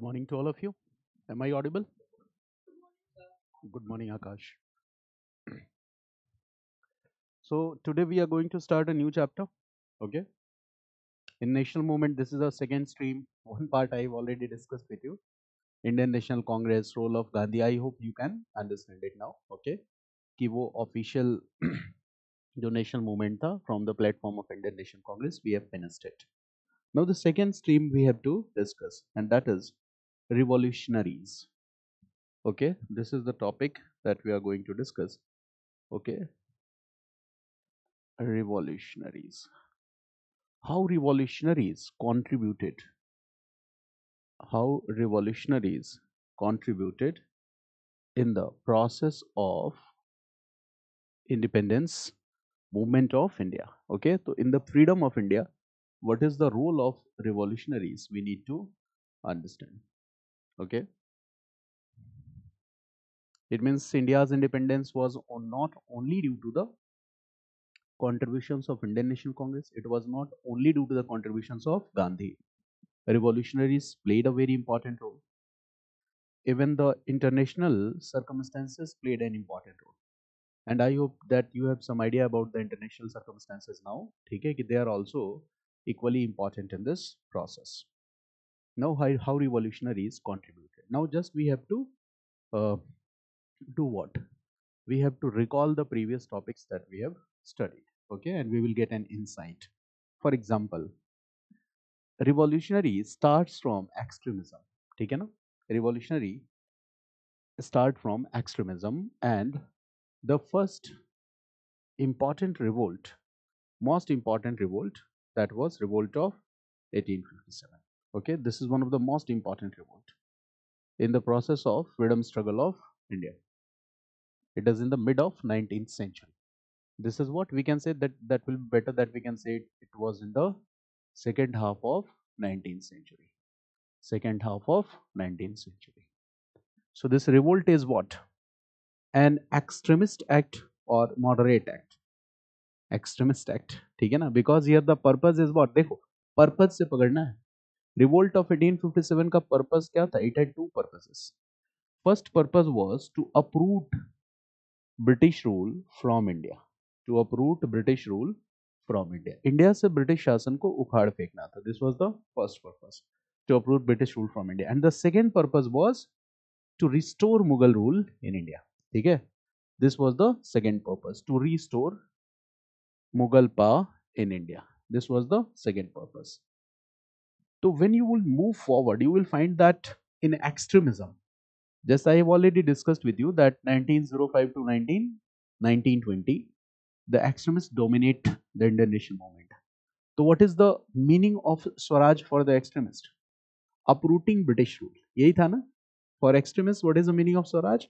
morning to all of you. Am I audible? Good morning, Akash. So today we are going to start a new chapter. Okay. In national movement, this is our second stream. One part I've already discussed with you. Indian National Congress, role of Gandhi. I hope you can understand it now. Okay. कि वो official जो national movement था from the platform of Indian National Congress, we have finished it. Now the second stream we have to discuss, and that is revolutionaries. Okay. This is the topic that we are going to discuss. Okay. Revolutionaries. How revolutionaries contributed, how revolutionaries contributed in the process of independence movement of India. Okay, so in the freedom of India, what is the role of revolutionaries? We need to understand. Okay, it means India's independence was not only due to the contributions of Indian National Congress, it was not only due to the contributions of Gandhi. Revolutionaries played a very important role. Even the international circumstances played an important role. And I hope that you have some idea about the international circumstances now. Okay, they are also equally important in this process. Now, how revolutionaries contributed. Now, just we have to uh, do what? We have to recall the previous topics that we have studied. Okay, and we will get an insight. For example, revolutionary starts from extremism. ठीक है ना? Revolutionary start from extremism, and the first important revolt, most important revolt, that was revolt of 1857. Okay, this is one of the most important revolt in the process of freedom struggle of India. It is in the mid of 19th century. This is what we can say, that will be better that we can say it was in the second half of 19th century. Second half of 19th century. So this revolt is what? An extremist act or moderate act. Extremist act, ठीक है ना? Because here the purpose is what? देखो, purpose से पकड़ना है. Revolt of 1857 का purpose क्या था? It had two purposes. First purpose was to uproot British rule from India. To uproot British rule from India. India से British शासन को उखाड़ फेंकना था. This was the first purpose. To uproot British rule from India. And the second purpose was to restore Mughal rule in India. ठीक है? This was the second purpose. To restore Mughal power in India. This was the second purpose. So when you will move forward, you will find that in extremism, just I have already discussed with you that 1905 to 1920, the extremists dominate the Indian nation movement. So what is the meaning of Swaraj for the extremist? Uprooting British rule. यही था ना? For extremists, what is the meaning of Swaraj?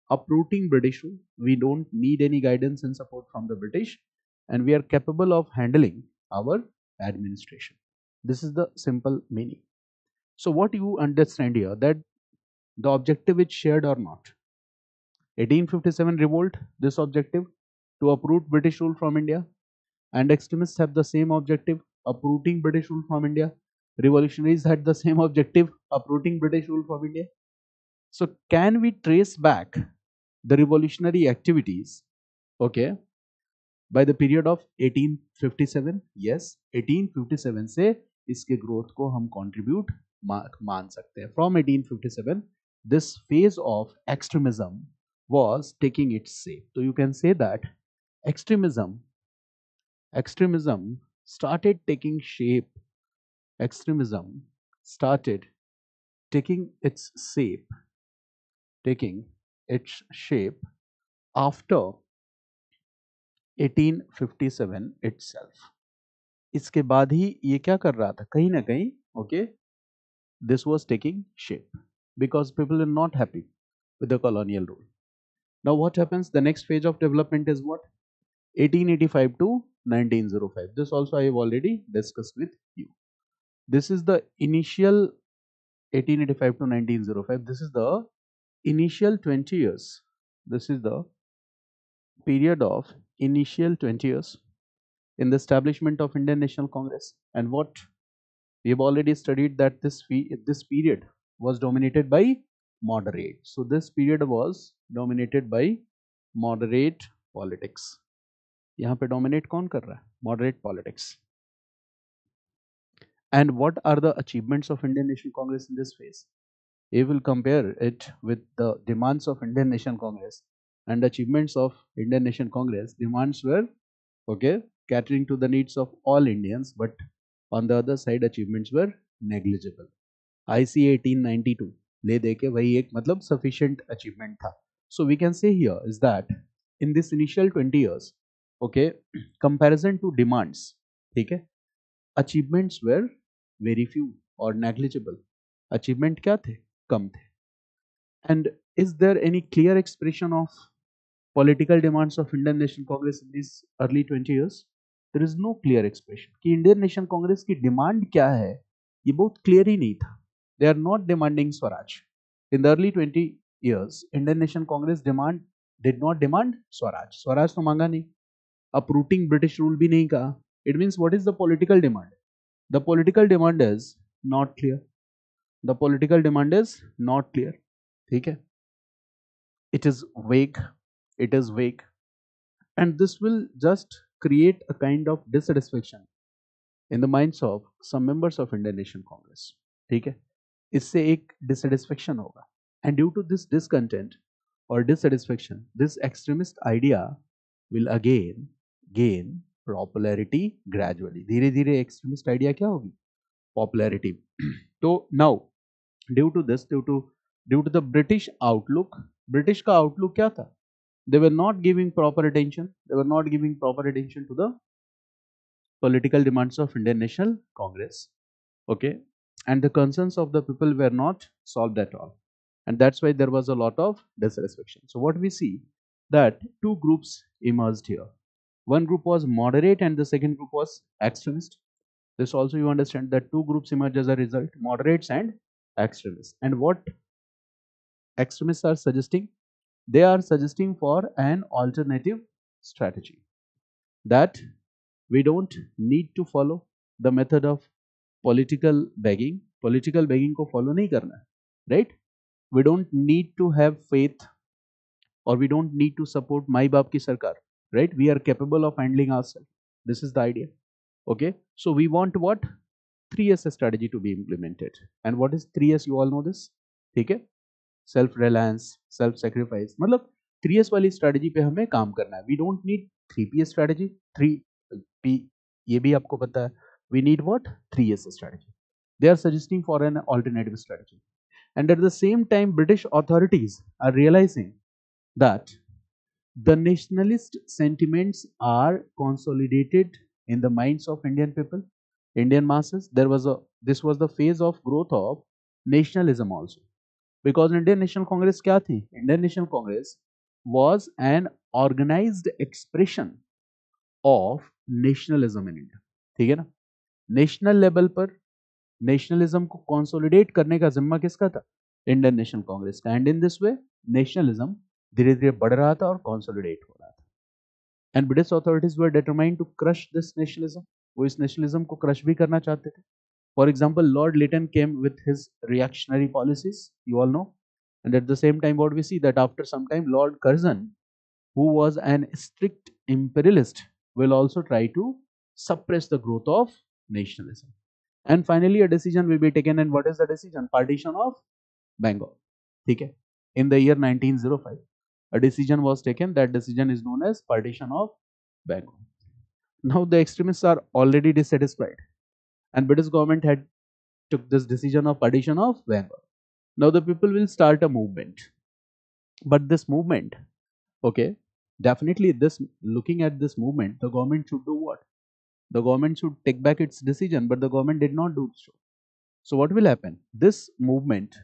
Uprooting British rule. We don't need any guidance and support from the British, and we are capable of handling our administration. This is the simple meaning. So what you understand here, that the objective is shared or not. 1857 revolt, this objective to uproot British rule from India, and extremists have the same objective, uprooting British rule from India. Revolutionaries had the same objective, uprooting British rule from India. So can we trace back the revolutionary activities, okay, by the period of 1857? Yes, 1857 से इसके growth को हम contribute मान सकते हैं. From 1857, this phase of extremism was taking its shape. So you can say that extremism started taking shape. Extremism started taking its shape after 1857 itself. इसके बाद ही ये क्या कर रहा था? कहीं ना कहीं, okay, this was taking shape because people are not happy with the colonial rule. Now what happens? The next phase of development is what? 1885 to 1905. This also I have already discussed with you. This is the initial 1885 to 1905. This is the initial 20 years. This is the period of initial 20 years in the establishment of Indian National Congress. And what we have already studied, that this period was dominated by moderate. So this period was dominated by moderate politics. यहाँ पे dominate कौन कर रहा है? Moderate politics. And what are the achievements of Indian National Congress in this phase? If we'll compare it with the demands of Indian National Congress and achievements of Indian National Congress, demands were okay, catering to the needs of all Indians, but on the other side achievements were negligible. IC 1892 ले दे के वही एक मतलब sufficient achievement था. So we can say here is that in this initial 20 years, okay, comparison to demands, ठीक है, achievements were very few or negligible. Achievement क्या थे? कम थे. And is there any clear expression of political demands of Indian National Congress in these early 20 years? There is no clear expression कि Indian National Congress की demand क्या है, ये बहुत clear ही नहीं था. They are not demanding Swaraj. In the early 20 years, Indian National Congress did not demand Swaraj. Swaraj तो मांगा नहीं. Uprooting British rule भी नहीं कहा. It means what is the political demand? The political demand is not clear. The political demand is not clear. ठीक है? It is vague. It is vague. And this will just create a kind of dissatisfaction in the minds of some members of Indian National Congress. ठीक है? इससे एक dissatisfaction होगा. And due to this discontent or dissatisfaction, this extremist idea will again gain popularity gradually. धीरे धीरे extremist idea क्या होगी? Popularity. तो now due to this, due to the British outlook, British का outlook क्या था? They were not giving proper attention. They were not giving proper attention to the political demands of Indian National Congress. Okay, and the concerns of the people were not solved at all, and that's why there was a lot of dissatisfaction. So what we see that two groups emerged here. One group was moderate and the second group was extremist. This also you understand that two groups emerge as a result, moderates and extremists. And what extremists are suggesting? They are suggesting for an alternative strategy, that we don't need to follow the method of political begging. Political begging को follow नहीं करना है, right? We don't need to have faith or we don't need to support माई बाप की सरकार, right? We are capable of handling ourselves. This is the idea. Okay, so we want what? 3S strategy to be implemented. And what is 3S? You all know this, ठीक है? Self reliance, self sacrifice, मतलब 3S वाली strategy पे हमें काम करना है. We don't need 3PS strategy, 3P ये भी आपको पता है. We need what? 3S strategy. They are suggesting for an alternative strategy. And at the same time British authorities are realising that the nationalist sentiments are consolidated in the minds of Indian people, Indian masses. This was the phase of growth of nationalism also. Because Indian National Congress क्या थी? Indian National Congress was an organized expression of nationalism in India. ठीक है ना? National level पर nationalism को consolidate करने का जिम्मा किसका था? इंडियन नेशनल कांग्रेस का. And in this way nationalism धीरे धीरे बढ़ रहा था और कंसोलिडेट हो रहा था. And British authorities were determined to crush this nationalism. वो इस नेशनलिज्म को क्रश भी करना चाहते थे. For example, Lord Lytton came with his reactionary policies, you all know. And at the same time, what we see that after some time, Lord Curzon, who was an strict imperialist, will also try to suppress the growth of nationalism. And finally, a decision will be taken. And what is the decision? Partition of Bengal. Okay. In the year 1905, a decision was taken. That decision is known as partition of Bengal. Now the extremists are already dissatisfied. And British government had took this decision of partition of Bengal. Now the people will start a movement. But this movement, okay, definitely this, looking at this movement, the government should do what? The government should take back its decision, but the government did not do so. So what will happen? This movement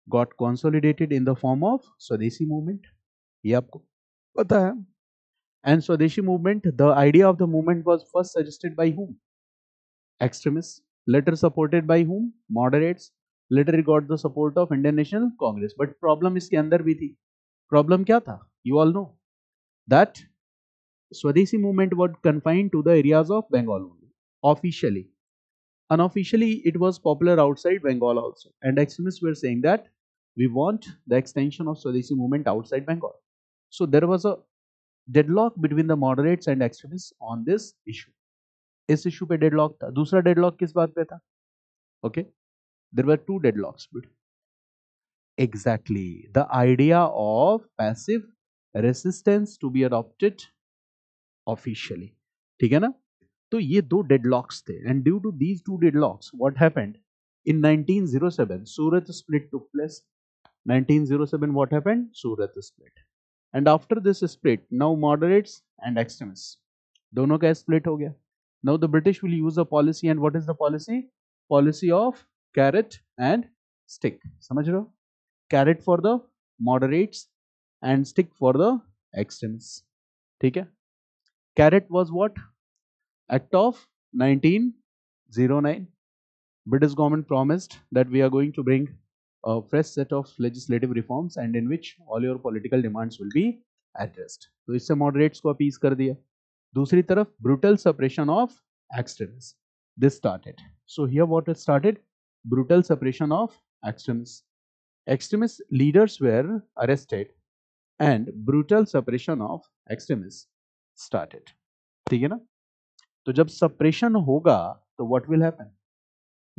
got consolidated in the form of Swadeshi movement. ये आपको पता है. And Swadeshi movement, the idea of the movement was first suggested by whom? Extremists. Later supported by whom? Moderates. Later it got the support of Indian National Congress. But problem इसके अंदर भी थी. Problem क्या था? You all know that Swadeshi movement was confined to the areas of Bengal only, officially. Unofficially, it was popular outside Bengal also. And extremists were saying that we want the extension of Swadeshi movement outside Bengal. So there was a deadlock between the moderates and extremists on this issue. इस issue पे deadlock था. दूसरा deadlock किस बात पे था? Okay, there were two deadlocks. Exactly, the idea of passive resistance to be adopted officially. ठीक है ना? तो ये दो डेडलॉक्स थे and due to these two deadlocks what happened in 1907 Surat split took place 1907 what happened Surat split and after this split now moderates and extremists दोनों का split हो गया now the British will use a policy and what is the policy of carrot and stick समझ रहे हो carrot for the moderates and stick for the extremists ठीक है carrot was what Act of 1909, British government promised that we are going to bring a fresh set of legislative reforms and in which all your political demands will be addressed. तो इससे moderates को appease कर दिया. दूसरी तरफ brutal suppression of extremists. This started. So here what it started? Brutal suppression of extremists. Extremist leaders were arrested and brutal suppression of extremists started. ठीक है ना? तो जब सप्रेशन होगा तो what will happen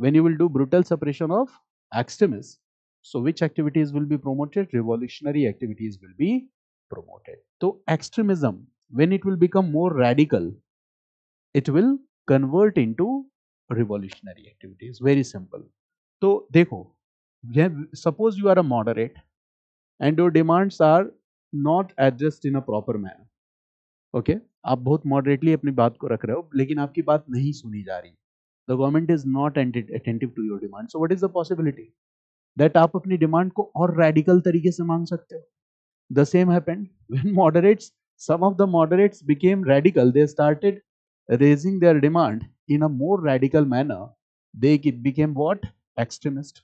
when you will do brutal suppression of extremist so which activities will be promoted revolutionary activities will be promoted तो extremism when it will become more radical it will convert into revolutionary activities very simple तो देखो suppose you are a moderate and your demands are not addressed in a proper manner okay आप बहुत moderately अपनी बात को रख रहे हो लेकिन आपकी बात नहीं सुनी जा रही the government is not attentive to your demand so what is the possibility that आप अपनी डिमांड को और रेडिकल तरीके से मांग सकते हो the same happened when moderates some of the moderates became radical they started raising their demand in a more radical manner they became what extremist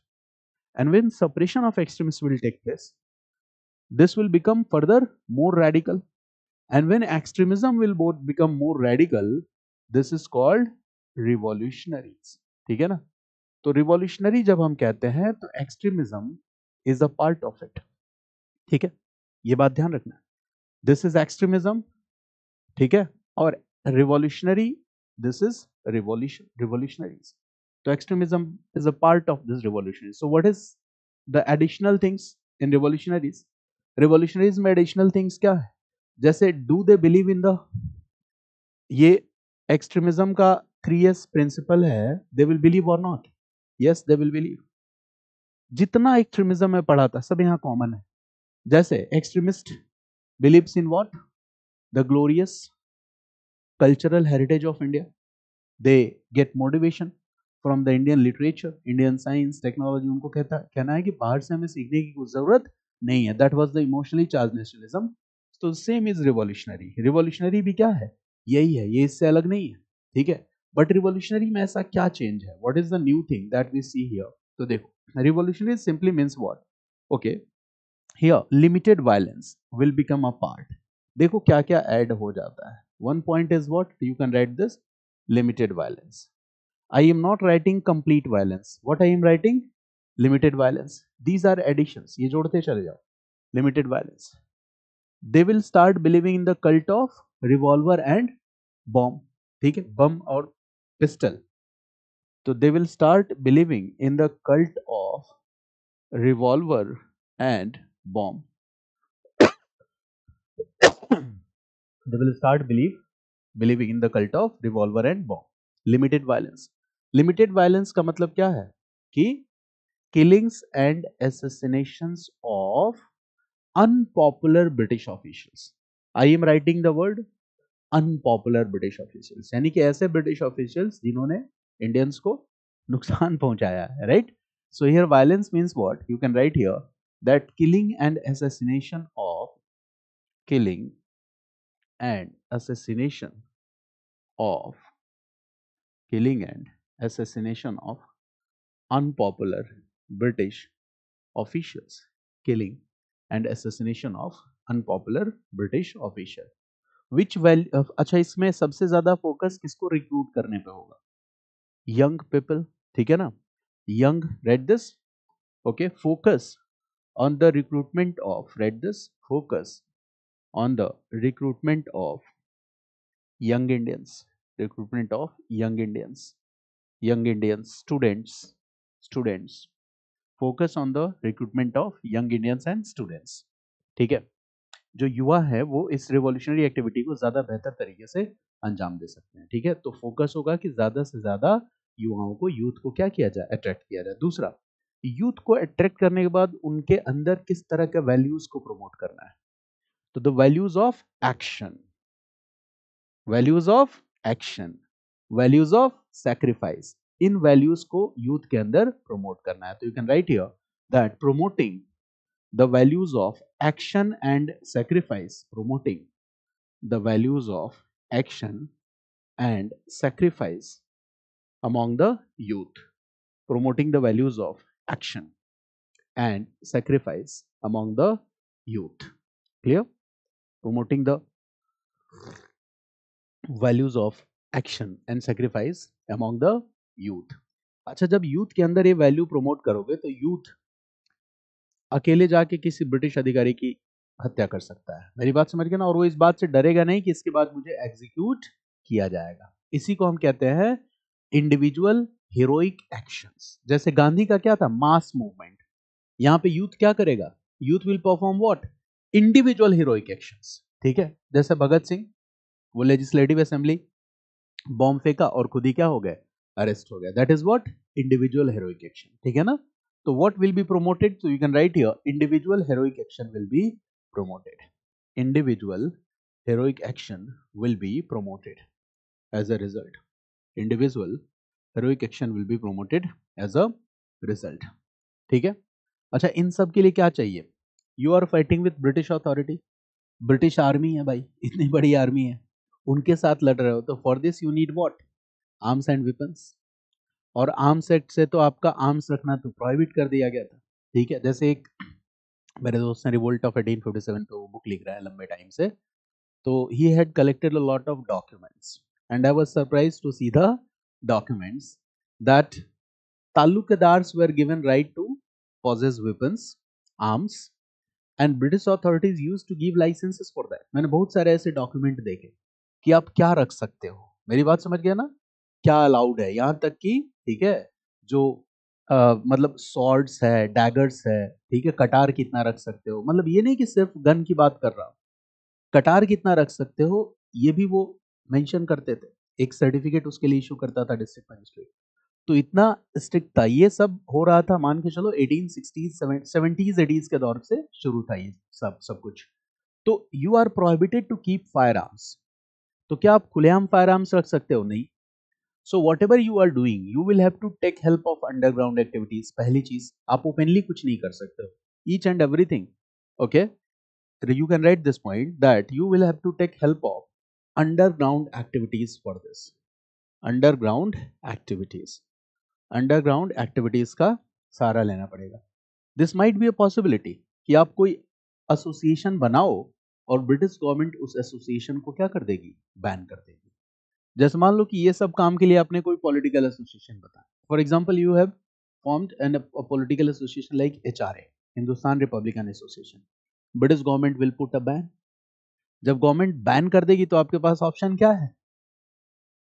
and when suppression of extremists will take place this will become further more radical and when extremism will both become more radical this is called revolutionaries ठीक है ना तो revolutionary जब हम कहते हैं तो extremism is a part of it ठीक है ये बात ध्यान रखना this is extremism ठीक है और revolutionary this is revolutionaries तो extremism is a part of this revolution so what is the additional things in revolutionaries में additional things क्या है जैसे do they believe in the ये एक्सट्रीमिज्म का 3S प्रिंसिपल है दे विल बिलीव और not yes they will believe जितना extremism में पढ़ा था सब यहाँ कॉमन है जैसे extremist believes in what the glorious cultural heritage of India they get motivation from the Indian literature Indian science technology उनको कहना है कि बाहर से हमें सीखने की कुछ जरूरत नहीं है that was the emotionally charge nationalism तो सेम इज रिवॉल्यूशनरी भी क्या है यही है ये इससे अलग नहीं है ठीक है बट रिवॉल्यूशनरी में ऐसा क्या चेंज है what is the new thing that we see here तो देखो revolutionary simply means what okay here limited violence will become a part देखो क्या क्या ऐड हो जाता है one point is what you can write this limited violence I am not writing complete violence. What I am writing? Limited violence. These are additions. ये जोड़ते चले जाओ. Limited violence. They will start believing in the cult of revolver and bomb. ठीक है? Bomb और pistol. तो they will start believing in the cult of revolver and bomb. They will start believing in the cult of revolver and bomb. Limited violence. Limited violence का मतलब क्या है कि killings and assassinations of unpopular British officials. I am writing the word unpopular British officials यानी कि ऐसे British officials जिन्होंने Indians को नुकसान पहुंचाया है right? So here violence means what? You can write here that killing and assassination of killing and assassination of unpopular British officials killing and assassination of unpopular British official which अच्छा इसमें सबसे ज्यादा focus किसको recruit करने पे होगा young people, ठीक है ना, young, read this, okay, focus on the recruitment of, read this, focus on the recruitment of young Indians, recruitment of young Indians, young Indians, students, focus on the recruitment of young Indians and students, ठीक है, जो युवा है वो इस revolutionary activity को ज्यादा बेहतर तरीके से अंजाम दे सकते हैं, ठीक है, तो फोकस होगा कि ज्यादा से ज्यादा युवाओं को, यूथ को क्या किया जाए, अट्रैक्ट किया जाए। दूसरा, यूथ को अट्रैक्ट करने के बाद उनके अंदर किस तरह के वैल्यूज को प्रमोट करना है, तो the values of action, values of action, values of sacrifice, in values को यूथ के अंदर प्रमोट करना है। तो you can write here that promoting the values of action and sacrifice, promoting the values of action and sacrifice among the youth, promoting the values of action and sacrifice among the youth, clear, promoting the values of action and sacrifice among the youth। अच्छा, जब youth के अंदर ये value promote करोगे तो youth अकेले जाके किसी ब्रिटिश अधिकारी की हत्या कर सकता है, मेरी बात समझ गए ना, और वो इस बात से डरेगा नहीं कि इसके बाद मुझे एग्जीक्यूट किया जाएगा। इसी को हम कहते हैं इंडिविजुअल हीरोइक एक्शंस। जैसे गांधी का क्या था, मास मूवमेंट, यहाँ पे यूथ क्या करेगा, youth will perform what, individual heroic actions, ठीक है। जैसे भगत सिंह, वो लेजिस्लेटिव असेंबली बॉम्ब फेंका और खुद ही क्या हो गए, अरेस्ट हो गया, that is what, individual heroic action, ठीक है ना। So what will be promoted? So you can write here, individual heroic action will be promoted. Individual heroic action will be promoted as a result. Individual heroic action will be promoted as a result. ठीक है। अच्छा, इन सब के लिए क्या चाहिए, you are fighting with British authority, British army है भाई, इतनी बड़ी आर्मी है, उनके साथ लड़ रहे हो, तो for this you need what, arms and weapons. और आर्म्स एक्ट से तो आपका आर्म्स रखना तो प्रोहिबिट कर दिया गया था, ठीक है। जैसे एक मेरे दोस्त ने रिवोल्ट ऑफ 1857 पे वो बुक लिख रहा है लंबे टाइम से, तो he had collected a lot of documents and I was surprised to see the documents that talukdars were given right to possess weapons, arms, and British authorities used to give licenses for that। मैंने बहुत सारे ऐसे document देखे कि आप क्या रख सकते हो, मेरी बात समझ गया ना, क्या अलाउड है, यहाँ तक कि, ठीक है, जो मतलब सॉर्ड्स है, डैगर्स है, ठीक है, कटार कितना रख सकते हो, मतलब ये नहीं कि सिर्फ गन की बात कर रहा हूँ, कटार कितना रख सकते हो ये भी वो मेंशन करते थे, एक सर्टिफिकेट उसके लिए इशू करता था डिस्ट्रिक्ट मजिस्ट्रेट। तो इतना स्ट्रिक्ट था, ये सब हो रहा था मान के चलो 1860s 70s 80s के दौर से शुरू था ये सब कुछ। तो you are prohibited to keep firearms, तो क्या आप खुलेआम फायर आर्म्स रख सकते हो, नहीं। So whatever you are doing you will have to take help of underground activities. पहली चीज, आप ओपनली कुछ नहीं कर सकते हो, each and everything, okay, you can write this point that you will have to take help of underground activities for this, underground activities, underground activities का सहारा लेना पड़ेगा। This might be a possibility कि आप कोई एसोसिएशन बनाओ और British government उस association को क्या कर देगी, बैन कर देगी। जैसे मान लो कि ये सब काम के लिए आपने कोई पॉलिटिकल एसोसिएशन बताया, for example you have formed an political association like HRA, Hindustan Republican association, British government will put a ban. जब गवर्नमेंट बैन कर देगी तो आपके पास ऑप्शन क्या है,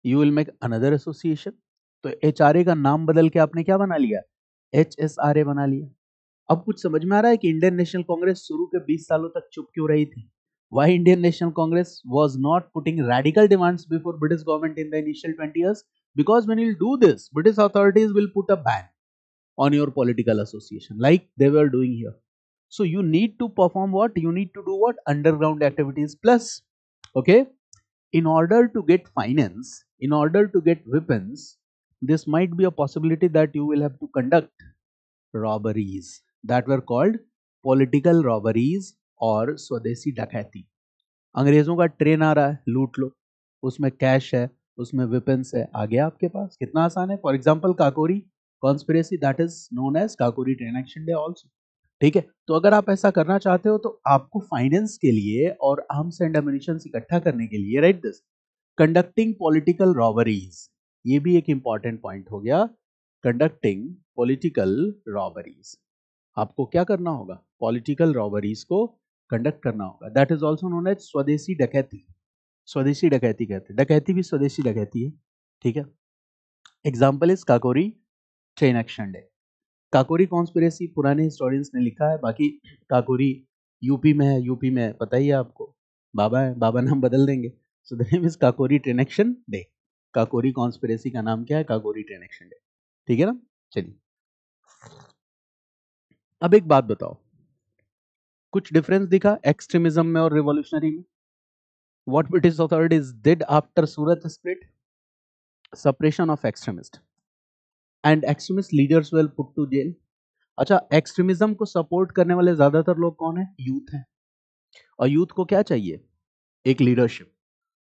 you will make another association. तो एचआरए का नाम बदल के आपने क्या बना लिया, एचएसआरए बना लिया। अब कुछ समझ में आ रहा है कि इंडियन नेशनल कांग्रेस शुरू के 20 सालों तक चुप क्यों रही थी। Why Indian National Congress was not putting radical demands before British government in the initial 20 years? Because when you do this, British authorities will put a ban on your political association, like they were doing here. So you need to perform what? You need to do what? Underground activities. Plus, okay, in order to get finance, in order to get weapons, this might be a possibility that you will have to conduct robberies that were called political robberies और स्वदेशी डकैती। अंग्रेजों का train आ रहा है, लूट लो, उसमें cash है, उसमें वेपन्स है, आ गया आपके पास, कितना आसान है। For example Kakori conspiracy, that is known as Kakori train action day also, ठीक है। तो अगर आप ऐसा करना चाहते हो तो आपको फाइनेंस के लिए और आर्म्स एंड एम्युनिशन इकट्ठा करने के लिए, right this, conducting political robberies, ये भी एक इंपॉर्टेंट पॉइंट हो गया। कंडक्टिंग पॉलिटिकल रॉबरीज, आपको क्या करना होगा, पॉलिटिकल रॉबरीज को कंडक्ट करना होगा। That is also known as swadeshi डकैती। स्वदेशी डकैती कहते हैं, डकैती भी स्वदेशी डकैती है, ठीक है। Example is Kakori train action day. Kakori conspiracy पुराने हिस्टोरियंस ने लिखा है, बाकी काकोरी यूपी में है, यूपी में पता ही है आपको, बाबा है, बाबा नाम बदल देंगे। So the name is Kakori train action day. Kakori conspiracy का नाम क्या है, काकोरी ट्रेन एक्शन डे, ठीक है ना। चलिए अब एक बात बताओ, कुछ डिफरेंस दिखा एक्सट्रीमिज्म में और रिवॉल्यूशनरी में? What British authorities did after Surat split? Suppression of extremist and extremist leaders were put to jail. अच्छा, एक्सट्रीमिज्म को सपोर्ट करने वाले ज्यादातर लोग कौन है, यूथ है। और यूथ को क्या चाहिए, एक लीडरशिप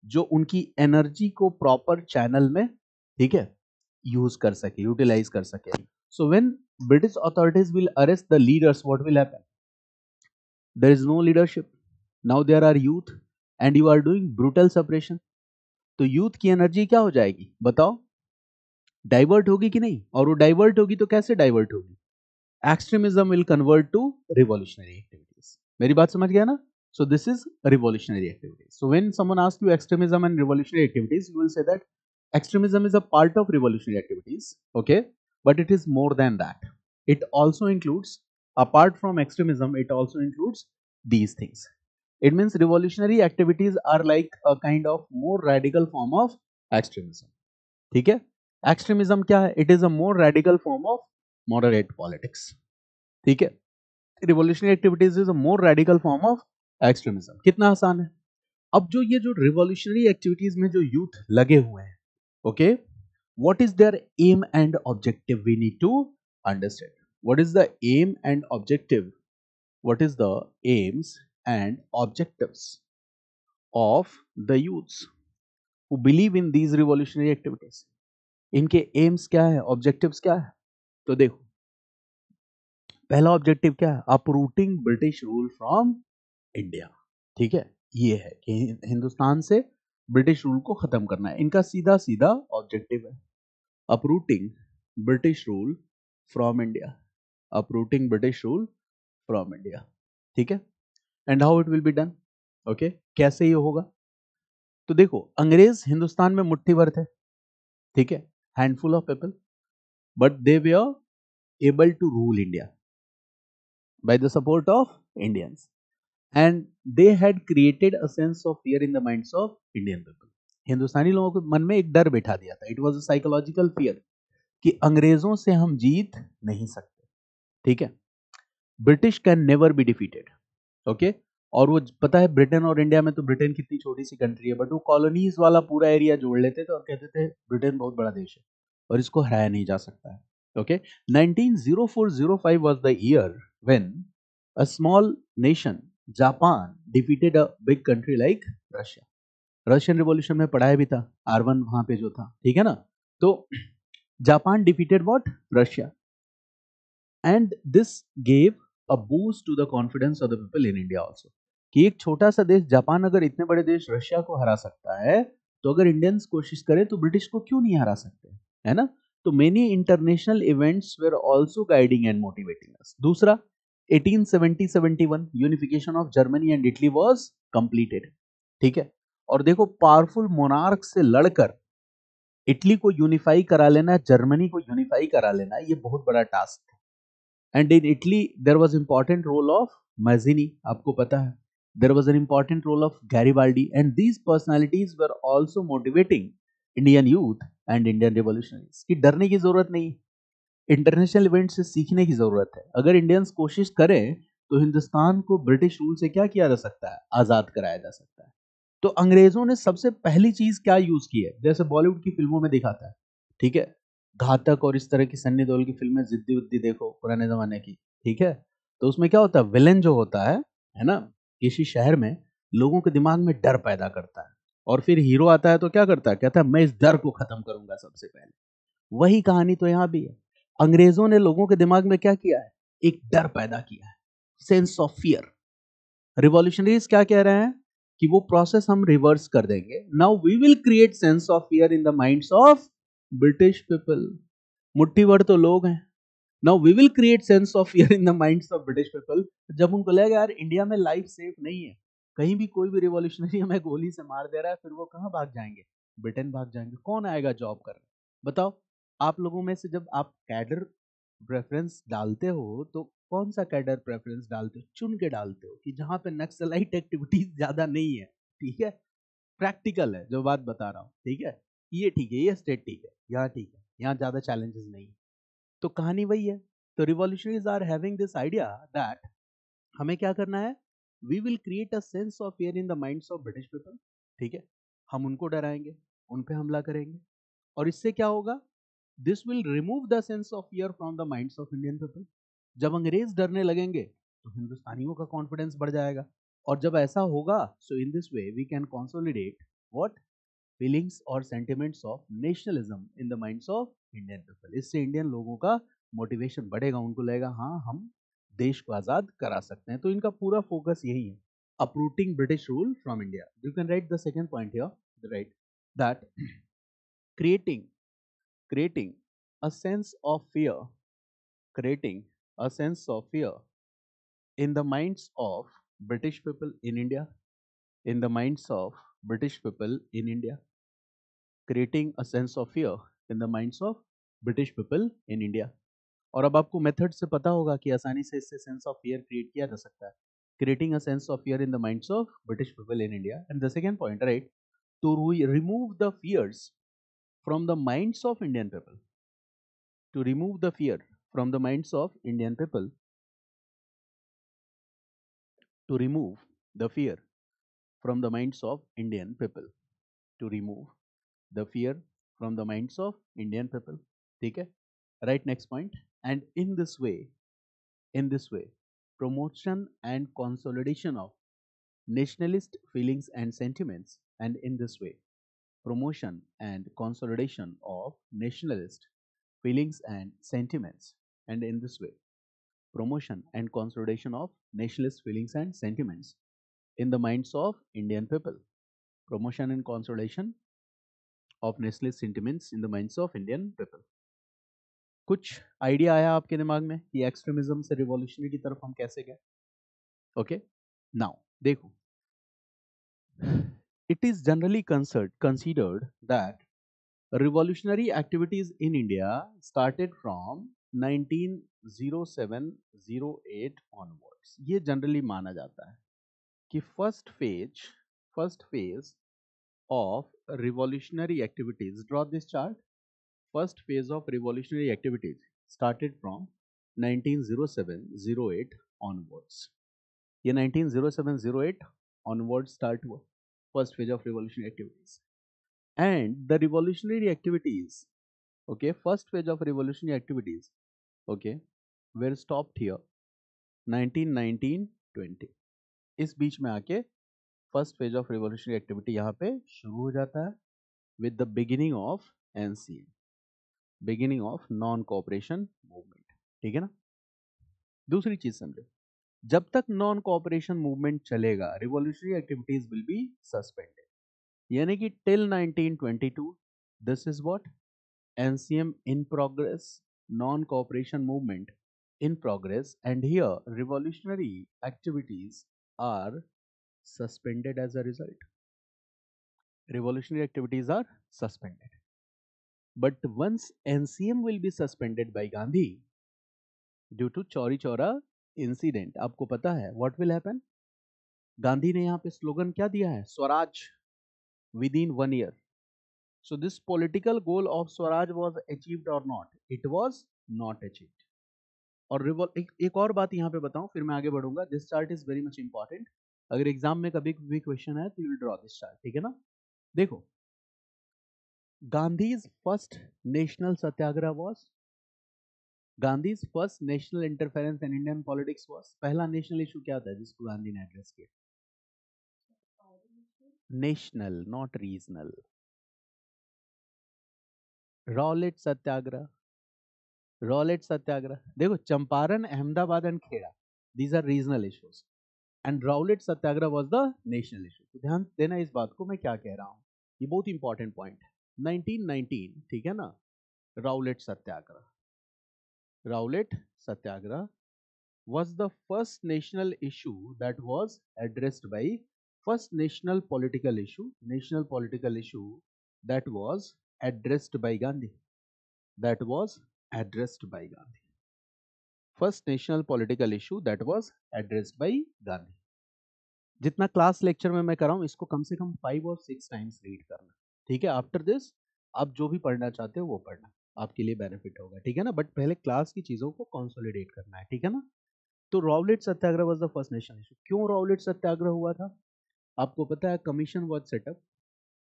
जो उनकी एनर्जी को प्रॉपर चैनल में, ठीक है, यूज कर सके, यूटिलाइज कर सके। So when British authorities will arrest the leaders, what will happen? There is no leadership, now there are youth and you are doing brutal suppression. तो यूथ की एनर्जी क्या हो जाएगी बताओ, डाइवर्ट होगी कि नहीं? और वो डाइवर्ट होगी तो कैसे डाइवर्ट होगी? Extremism will convert to revolutionary activities. मेरी बात समझ गया ना? So this is revolutionary activities. So when someone asks you extremism and revolutionary activities, you will say that extremism is a part of revolutionary activities, okay? But it is more than that. It also includes, apart from extremism, it also includes these things. It means revolutionary activities are like a kind of more radical form of extremism. ठीक है? Extremism क्या है? It is a more radical form of moderate politics. ठीक है? Revolutionary activities is a more radical form of extremism. कितना आसान है। अब जो ये जो रिवॉल्यूशनरी एक्टिविटीज में जो यूथ लगे हुए हैं, okay, what is their aim and objective, we need to understand what is the aim and objective, what is the aims and objectives of the youths who believe in these revolutionary activities. इनके aims क्या है, objectives क्या है? तो देखो, पहला objective क्या है, uprooting British rule from India. ठीक है, ये है कि हिंदुस्तान से ब्रिटिश रूल को खत्म करना है, इनका सीधा सीधा ऑब्जेक्टिव है। Uprooting British rule from India, uprooting British rule from India, ठीक है। And how it will be done, okay, कैसे ये होगा? तो देखो, अंग्रेज हिंदुस्तान में मुट्ठी भर थे, ठीक है, handful of people, but they were able to rule India by the support of Indians, and they had created a sense of fear in the minds of Indian people. हिंदुस्तानी लोगों के मन में एक डर बैठा दिया था, it was a psychological fear कि अंग्रेजों से हम जीत नहीं सकते, ठीक है, British can never be defeated, okay. और वो पता है, ब्रिटेन और इंडिया में, तो ब्रिटेन कितनी छोटी सी कंट्री है, बट वो कॉलोनीज वाला पूरा एरिया जोड़ लेते थे और कहते थे ब्रिटेन बहुत बड़ा देश है और इसको हराया नहीं जा सकता है, okay. 1904-05 was the year when a small nation Japan defeated a big country like Russia. Russian revolution में पढ़ाया भी था, R1 वहां पे जो था, ठीक है ना। तो Japan defeated what, Russia, and this gave a boost to the confidence of the people in India also, कि एक छोटा सा देश जापान अगर इतने बड़े देश रशिया को हरा सकता है, तो अगर इंडियंस कोशिश करें तो ब्रिटिश को क्यों नहीं हरा सकते, है ना। तो many international events where also guiding and motivating अस। दूसरा, 1870-71 unification of Germany and Italy was completed, ठीक है। और देखो, पावरफुल मोनार्क से लड़कर इटली को यूनिफाई करा लेना, जर्मनी को यूनिफाई करा लेना, ये बहुत बड़ा टास्क था। And in Italy there was important role of Mazzini, आपको पता है, there was an important role of Garibaldi, and these personalities were also motivating Indian youth and Indian revolutionaries कि डरने की जरूरत नहीं, इंटरनेशनल इवेंट से सीखने की जरूरत है। अगर इंडियंस कोशिश करें तो हिंदुस्तान को ब्रिटिश रूल से क्या किया जा सकता है, आजाद कराया जा सकता है। तो अंग्रेजों ने सबसे पहली चीज क्या यूज की है, जैसे बॉलीवुड की फिल्मों में दिखाता है, ठीक है, घातक और इस तरह की सन्नी देओल की फिल्में, जिद्दी उद्दी देखो पुराने जमाने की, ठीक है। तो उसमें क्या होता है, विलेन जो होता है ना, किसी शहर में लोगों के दिमाग में डर पैदा करता है, और फिर हीरो आता है तो क्या करता है, कहता है मैं इस डर को खत्म करूंगा सबसे पहले। वही कहानी तो यहाँ भी है, अंग्रेजों ने लोगों के दिमाग में क्या किया है, एक डर पैदा किया है, सेंस ऑफ फियर। रिवॉल्यूशनरीज क्या कह रहे हैं कि वो प्रोसेस हम रिवर्स कर देंगे, now we will create sense of fear in the minds of British people, मुट्ठी भर तो लोग हैं। Now we will create sense of fear in the minds of British people. जब उनको लगेगा यार इंडिया में लाइफ सेफ नहीं है, कहीं भी कोई भी रिवॉल्यूशनरी हमें गोली से मार दे रहा है, फिर वो कहाँ भाग जाएंगे? ब्रिटेन भाग जाएंगे। कौन आएगा जॉब करने? बताओ। आप लोगों में से जब आप कैडर प्रेफरेंस डालते हो तो कौन सा कैडर प्रेफरेंस डालते हो? चुन के डालते हो कि जहां पे नक्सलाइट एक्टिविटीज ज्यादा नहीं है। ठीक है, प्रैक्टिकल है जो बात बता रहा हूँ। ठीक है, ये ठीक है, ये स्टेट ठीक है, यहाँ ठीक है, यहाँ ज्यादा चैलेंजेस नहीं है। तो कहानी वही है। तो revolutionaries are having this idea that हमें क्या करना है, we will create a sense of fear in the minds of British people. ठीक है, हम उनको डराएंगे, उन पे हमला करेंगे, और इससे क्या होगा, this will remove the sense of fear from the minds of Indian people. जब अंग्रेज डरने लगेंगे तो हिंदुस्तानियों का कॉन्फिडेंस बढ़ जाएगा। और जब ऐसा होगा, so in this way we can consolidate what, feelings और sentiments of nationalism in the minds of Indian people. इससे इंडियन लोगों का मोटिवेशन बढ़ेगा, उनको लगेगा हाँ हम देश को आजाद करा सकते हैं। तो इनका पूरा फोकस यही है, uprooting British rule from India. You can write the second point here, right? That creating creating a sense of fear, creating a sense of fear in the minds of British people in India, in the minds of British people in India, creating a sense of fear in the minds of British people in India. और अब आपको method से पता होगा कि आसानी से इससे सेंस ऑफ फियर क्रिएट किया जा सकता है। Creating a sense of fear in the minds of British people in India. And the second point, right, to remove the fears from the minds of Indian people, to remove the fear from the minds of Indian people, to remove the fear from the minds of Indian people, to remove the fear from the minds of Indian people. ठीक है, right, next point. And in this way, promotion and consolidation of nationalist feelings and sentiments, and in this way, promotion and consolidation of nationalist feelings and sentiments, and in this way, promotion and consolidation of nationalist feelings and sentiments in the minds of Indian people, promotion and consolidation of nationalist sentiments in the minds of Indian people. कुछ idea आया आपके दिमाग में कि extremism से revolutionary की तरफ हम कैसे गए? ओके, नाउ देखो, it is generally considered that revolutionary activities in India started from 1907-08 onwards. ये जनरली माना जाता है कि first phase of revolutionary activities, draw this chart, first phase of revolutionary activities started from 1907-08 onwards. ये 1907-08 onwards start हुआ first phase of revolutionary activities. And the revolutionary activities, okay, first phase of revolutionary activities, okay, were stopped here 1919-20. इस बीच में आके first phase of revolutionary activity यहाँ पे शुरू हो जाता है with the beginning of NCM, beginning of non cooperation movement. ठीक है ना? दूसरी चीज समझो, जब तक नॉन कोऑपरेशन मूवमेंट चलेगा revolutionary activities will be suspended, यानी कि till 1922 this is what, NCM in progress, non cooperation movement in progress, and here revolutionary activities are suspended as a result. Revolutionary activities are suspended. But once NCM will be suspended by Gandhi due to Chauri Chaura incident, आपको पता है what will happen? Gandhi ने यहाँ पे slogan क्या दिया है? Swaraj within 1 year. So this political goal of Swaraj was achieved or not? It was not achieved. और एक और बात यहाँ पे बताऊं फिर मैं आगे बढ़ूंगा। This chart is very much important. अगर एग्जाम में कभी भी क्वेश्चन है तो you will draw this chart. ठीक है ना? देखो, Gandhi's first national satyagraha was, Gandhi's first national interference in Indian politics was, पहला नेशनल इशू क्या था जिसको गांधी ने एड्रेस किया? National, not regional. Rowlatt satyagraha, Rowlatt satyagraha. देखो, Champaran, Ahmedabad and Kheda, these are regional issues, and Rowlatt Satyagraha was the national issue. तो ध्यान देना इस बात को मैं क्या कह रहा हूँ, ये बहुत इंपॉर्टेंट पॉइंट है। 1919, ठीक है ना, Rowlatt Satyagraha, Rowlatt Satyagraha was the first national issue that was addressed by, first national political issue that was addressed by Gandhi, that was addressed by Gandhi, first national political issue that was addressed by Gandhi. जितना class lecture में मैं कर रहा हूँ इसको कम से कम 5 और 6 times read करना, ठीक है। आफ्टर दिस आप जो भी पढ़ना चाहते हो वो पढ़ना, आपके लिए बेनिफिट होगा, ठीक है ना। बट पहले क्लास की चीजों को कंसोलिडेट करना है, ठीक है ना। तो Rowlatt Satyagraha was the first national issue. क्यों राउलेट सत्याग्रह हुआ था? आपको पता है, कमीशन वाज सेटअप,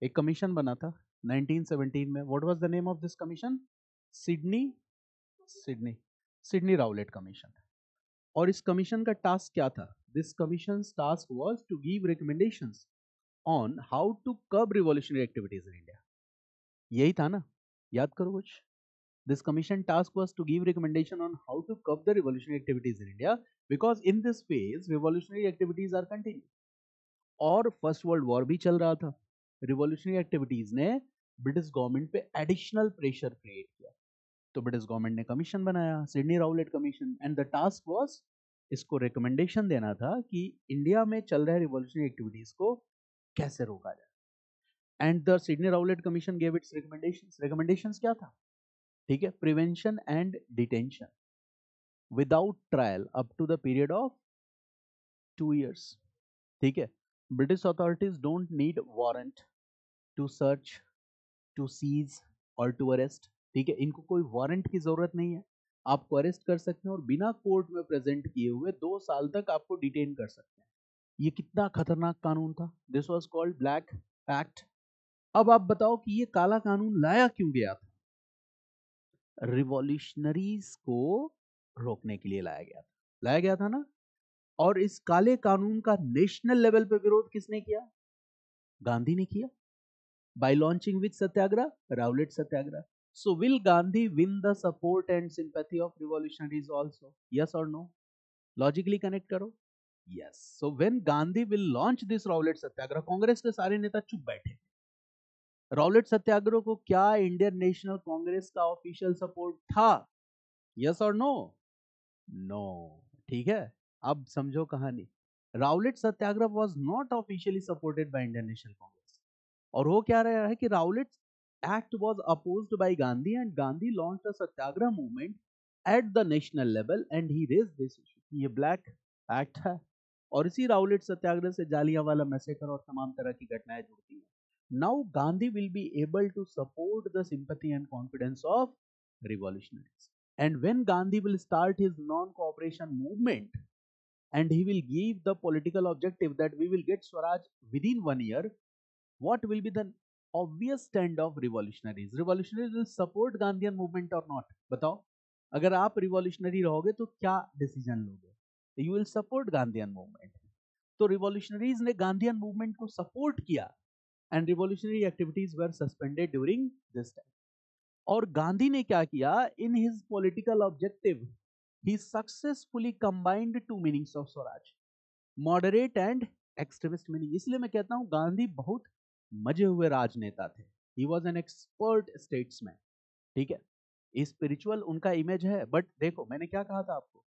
एक कमीशन बना था 1917 में। What was the name of this commission? Sidney Sidney Sidney Rowlatt commission. और इस कमीशन का टास्क क्या था? This commission task was to give recommendations on how to curb revolutionary activities in India. यही था ना, याद करो कुछ। This commission task was to give recommendation on how to curb the revolutionary activities in India, because in this phase revolutionary activities are continuing. और first world war भी चल रहा था। रिवॉल्यूशनरी एक्टिविटीज ने ब्रिटिश गवर्नमेंट पे additional pressure create किया, तो British government ने कमीशन बनाया, Sydney Rowlatt commission, and the task was, इसको रिकमेंडेशन देना था कि इंडिया में चल रहे रिवॉल्यूशनरी एक्टिविटीज को कैसे रोका जाए। And the Sidney Rowlatt commission gave its recommendations. Recommendations क्या था? ठीक है, prevention and detention without trial up to the period of 2 years, ठीक है। British authorities don't need warrant to search, to seize और टू अरेस्ट, ठीक है। इनको कोई वारंट की जरूरत नहीं है, आपको अरेस्ट कर सकते हैं और बिना कोर्ट में प्रेजेंट किए हुए 2 साल तक आपको डिटेन कर सकते हैं। ये कितना खतरनाक कानून था। This was called black act. अब आप बताओ कि ये काला कानून लाया क्यों गया था? रिवॉल्यूशनरीज को रोकने के लिए लाया गया था ना। और इस काले कानून का नेशनल लेवल पे विरोध किसने किया? गांधी ने किया। By launching which satyagraha? Rowlatt satyagraha. So will Gandhi win the support and sympathy of revolutionaries also? Yes और नो? लॉजिकली कनेक्ट करो। Yes. So when Gandhi will launch this Rowlatt satyagraha, Congress के सारे नेता चुप बैठे। राउलेट सत्याग्रह को क्या इंडियन नेशनल कांग्रेस का ऑफिशियल सपोर्ट था? यस और नो? नो। ठीक है, अब समझो कहानी। Rowlatt Satyagraha was not officially supported by Indian National Congress. और हो क्या रहा है कि Rowlatt act was opposed by Gandhi and Gandhi launched a satyagraha movement at the national level and he raised this issue. ये ब्लैक एक्ट है। और इसी राउलेट सत्याग्रह से जालियांवाला मैसेकर और तमाम तरह की घटनाएं जुड़ती हैं। Now Gandhi will be able to support the sympathy and confidence of revolutionaries. And when Gandhi will start his non-cooperation movement and he will give the political objective that we will get Swaraj within 1 year, what will be the obvious stand of revolutionaries? Revolutionaries will support Gandhian movement or not? बताओ, अगर आप revolutionary रहोगे तो क्या decision लोगे? You will support Gandhian movement. तो revolutionaries ने Gandhian movement को सपोर्ट किया and revolutionary activities were suspended during this time. और गांधी ने क्या किया? In his political objective he successfully combined two meanings of Swaraj, moderate and extremist meaning. इसलिए मैं कहता हूं गांधी बहुत मजे हुए राजनेता थे। He was an expert statesman, ठीक है। स्पिरिचुअल उनका इमेज है, बट देखो मैंने क्या कहा था आपको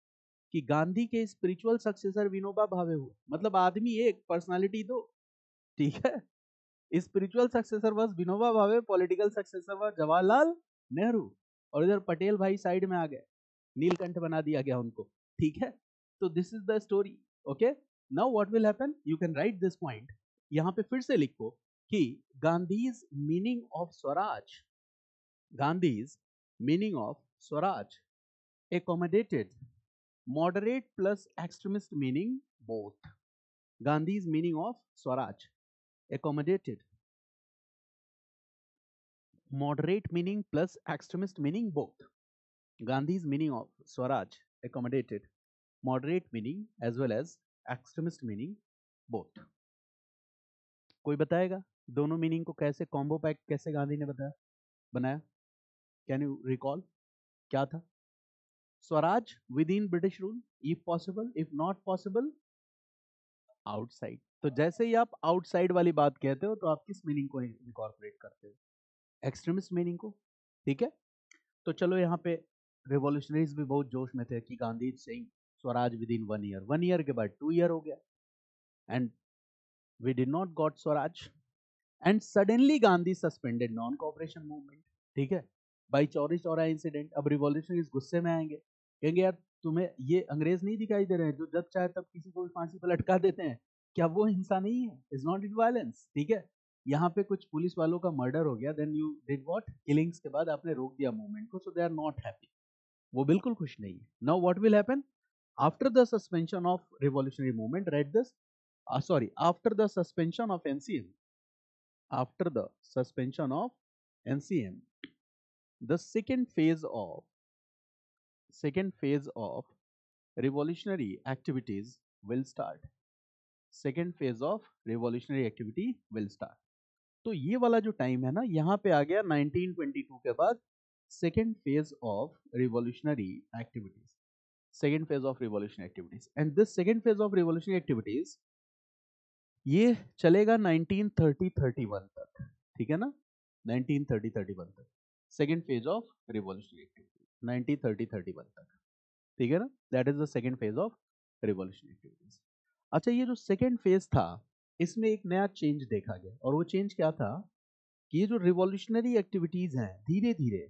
कि गांधी के स्पिरिचुअल सक्सेसर विनोबा भावे हुए, मतलब आदमी एक, पर्सनालिटी दो, ठीक है। Spiritual successor was Vinoba Bhave, political successor was Jawaharlal Nehru. और इधर पटेल भाई साइड में आ गए, नीलकंठ बना दिया गया उनको, ठीक है। तो this is the story, okay. Now what will happen, you can write this point, यहां पे फिर से लिखो कि Gandhi's meaning of Swaraj, Gandhi's meaning of Swaraj accommodated moderate plus extremist meaning both. Gandhi's meaning of Swaraj accommodated moderate meaning plus extremist meaning both. Gandhi's meaning of Swaraj accommodated moderate meaning as well as extremist meaning both. कोई बताएगा दोनों meaning को कैसे combo pack कैसे गांधी ने बताया बनाया? Can you recall क्या था? Swaraj within British rule, if possible, if not possible outside. तो जैसे ही आप आउटसाइड वाली बात कहते हो तो आप किस मीनिंग को इनकॉर्पोरेट करते हो? एक्सट्रीमिस्ट मीनिंग को, ठीक है। तो चलो यहाँ पे रिवॉल्यूशनरीज भी बहुत जोश में थे कि गांधी सिंह swaraj within 1 year, 1 year के बाद 2 ईयर हो गया and we did not got swaraj and suddenly Gandhi suspended non cooperation movement, ठीक है, बाई चौरी चौरा इंसिडेंट। अब रिवॉल्यूशनरीज गुस्से में आएंगे, कहेंगे यार तुम्हें ये अंग्रेज नहीं दिखाई दे रहे हैं जो जब चाहे तब किसी को भी फांसी पर लटका देते हैं, क्या वो हिंसा नहीं है? इज नॉट इट वायलेंस, ठीक है। यहाँ पे कुछ पुलिस वालों का मर्डर हो गया, then you did what, killings के बाद आपने रोक दिया मूवमेंट को, so they are not happy, वो बिल्कुल खुश नहीं है। Now what will happen after the suspension of revolutionary movement, right this, sorry, after the suspension of NCM, after the suspension of NCM, the second phase of revolutionary activities will start. Second phase of revolutionary activity will start. तो ये वाला जो time है ना, यहाँ पे आ गया 1922 के बाद second phase of revolutionary activities, second phase of revolutionary activities, and this second phase of revolutionary activities ये चलेगा 1930-31 तक, ठीक है ना, 1930-31 तक second phase of revolutionary activities, 1930-31 तक, ठीक है ना, that is the second phase of revolutionary activities. अच्छा, ये जो सेकेंड फेज था इसमें एक नया चेंज देखा गया, और वो चेंज क्या था कि ये जो रिवॉल्यूशनरी एक्टिविटीज हैं धीरे धीरे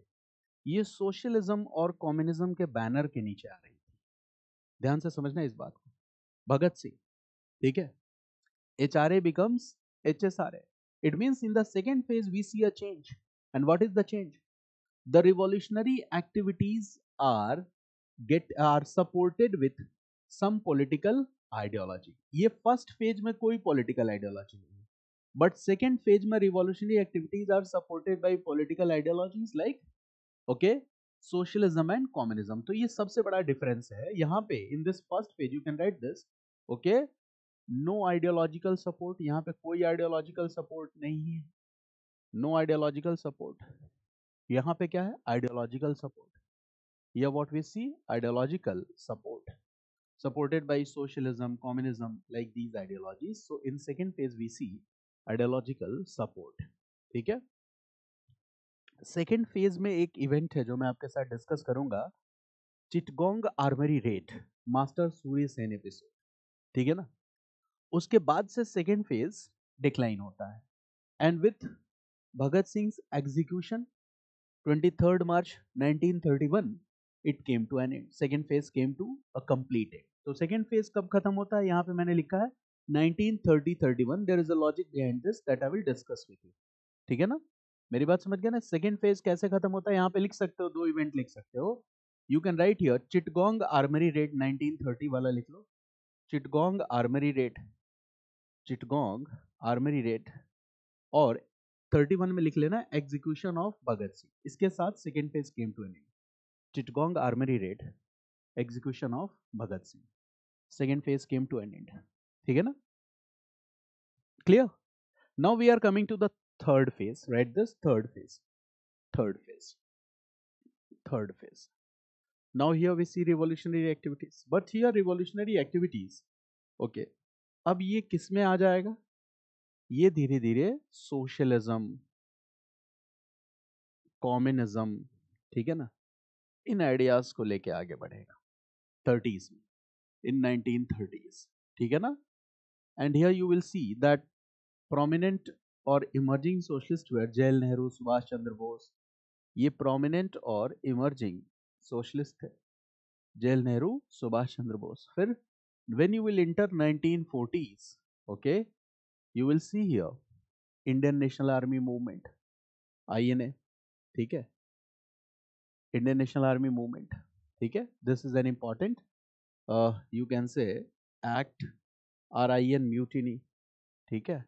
ये सोशलिज्म और कम्युनिज्म के बैनर के नीचे आ रही थी। ध्यान से समझना इस बात को, भगत सिंह, ठीक है, HRA becomes HSRA. It means in the second phase we see a change. And what is the change? The revolutionary activities are supported with some political ideology. ये first phase में कोई political ideology नहीं है, but second phase में revolutionary activities are supported by political ideologies like, okay, socialism and communism. तो ये सबसे बड़ा difference है यहाँ पे। In this first phase you can write this, okay, no ideological support, यहाँ पे कोई आइडियोलॉजिकल सपोर्ट नहीं है, नो आइडियोलॉजिकल सपोर्ट। यहाँ पे क्या है? आइडियोलॉजिकल सपोर्ट, या what we see, ideological support, supported by socialism, communism, like these ideologies. So in second phase we see ideological support, ठीक है। सेकेंड फेज में एक इवेंट है जो मैं आपके साथ डिस्कस करूंगा, Chittagong armoury red, master Surya Sen episode, ठीक है ना। उसके बाद से सेकेंड फेज डिक्लाइन होता है, and with Bhagat Singh execution 23rd March 1931 it came to an end, second phase came to a complete end. तो सेकेंड फेज कब खत्म होता है? यहाँ पे मैंने लिखा है 1930-31। There is a logic behind this that I will discuss with you, ठीक है ना। मेरी बात समझ गया ना? सेकेंड फेज कैसे खत्म होता है यहाँ पे लिख सकते हो, दो इवेंट लिख सकते हो। You can write here Chittagong armoury raid 1930 वाला लिख लो, Chittagong armoury raid, Chittagong armoury raid, और 31 में लिख लेना एग्जीक्यूशन ऑफ भगत सिंह। इसके साथ second phase came to an end, Chittagong armoury raid, execution of Bhagat Singh, second phase came to an end, ठीक है ना, clear. Now we are coming to the third phase, right this, third phase, third phase, third phase. Now here we see revolutionary activities, but here revolutionary activities, okay, अब ये किस में आ जाएगा? ये धीरे धीरे सोशलिज्म, कम्युनिज्म, ठीक है ना, इन आइडियाज को लेके आगे बढ़ेगा 30s में, इन 1930s, ठीक है ना। And here you will see that prominent और इमर्जिंग सोशलिस्ट वर जवाहरलाल नेहरू, सुभाष चंद्र बोस, ये प्रोमिनेंट और इमर्जिंग सोशलिस्ट थे, जवाहरलाल नेहरू, सुभाष चंद्र बोस। फिर when you will enter 1940s, okay, you will see here Indian National Army movement, INA, ठीक है, Indian National Army movement, ठीक है, this is an important, you can say act, RIN mutiny, ठीक है,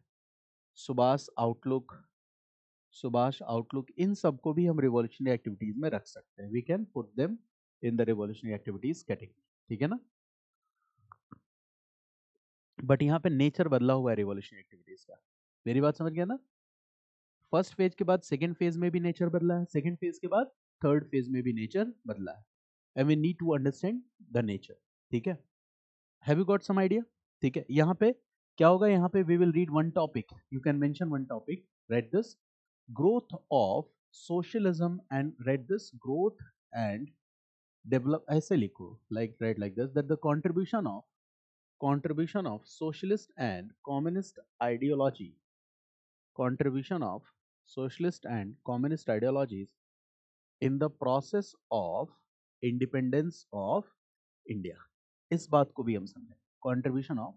Subhash outlook, Subhash outlook, इन सबको भी हम रिवॉल्यूशनरी एक्टिविटीज में रख सकते हैं, we can put them in the revolutionary activities category, ठीक है ना। बट यहाँ पे नेचर बदला हुआ है रिवॉल्यूशनरी एक्टिविटीज का, मेरी बात समझ गया ना। फर्स्ट फेज के बाद सेकेंड फेज में भी नेचर बदला है, सेकेंड फेज के बाद थर्ड फेज में भी नेचर बदला है, and we need to understand the nature, ठीक है। Have you got some idea? ठीक है, यहाँ पे क्या होगा, यहाँ पे we will read one topic, you can mention one topic, right this, growth of socialism and read this growth and develop ऐसे लिखो like read like this that the contribution of socialist and communist ideology contribution of socialist and communist ideologies in the process of independence of India. इस बात को भी हम समझें contribution of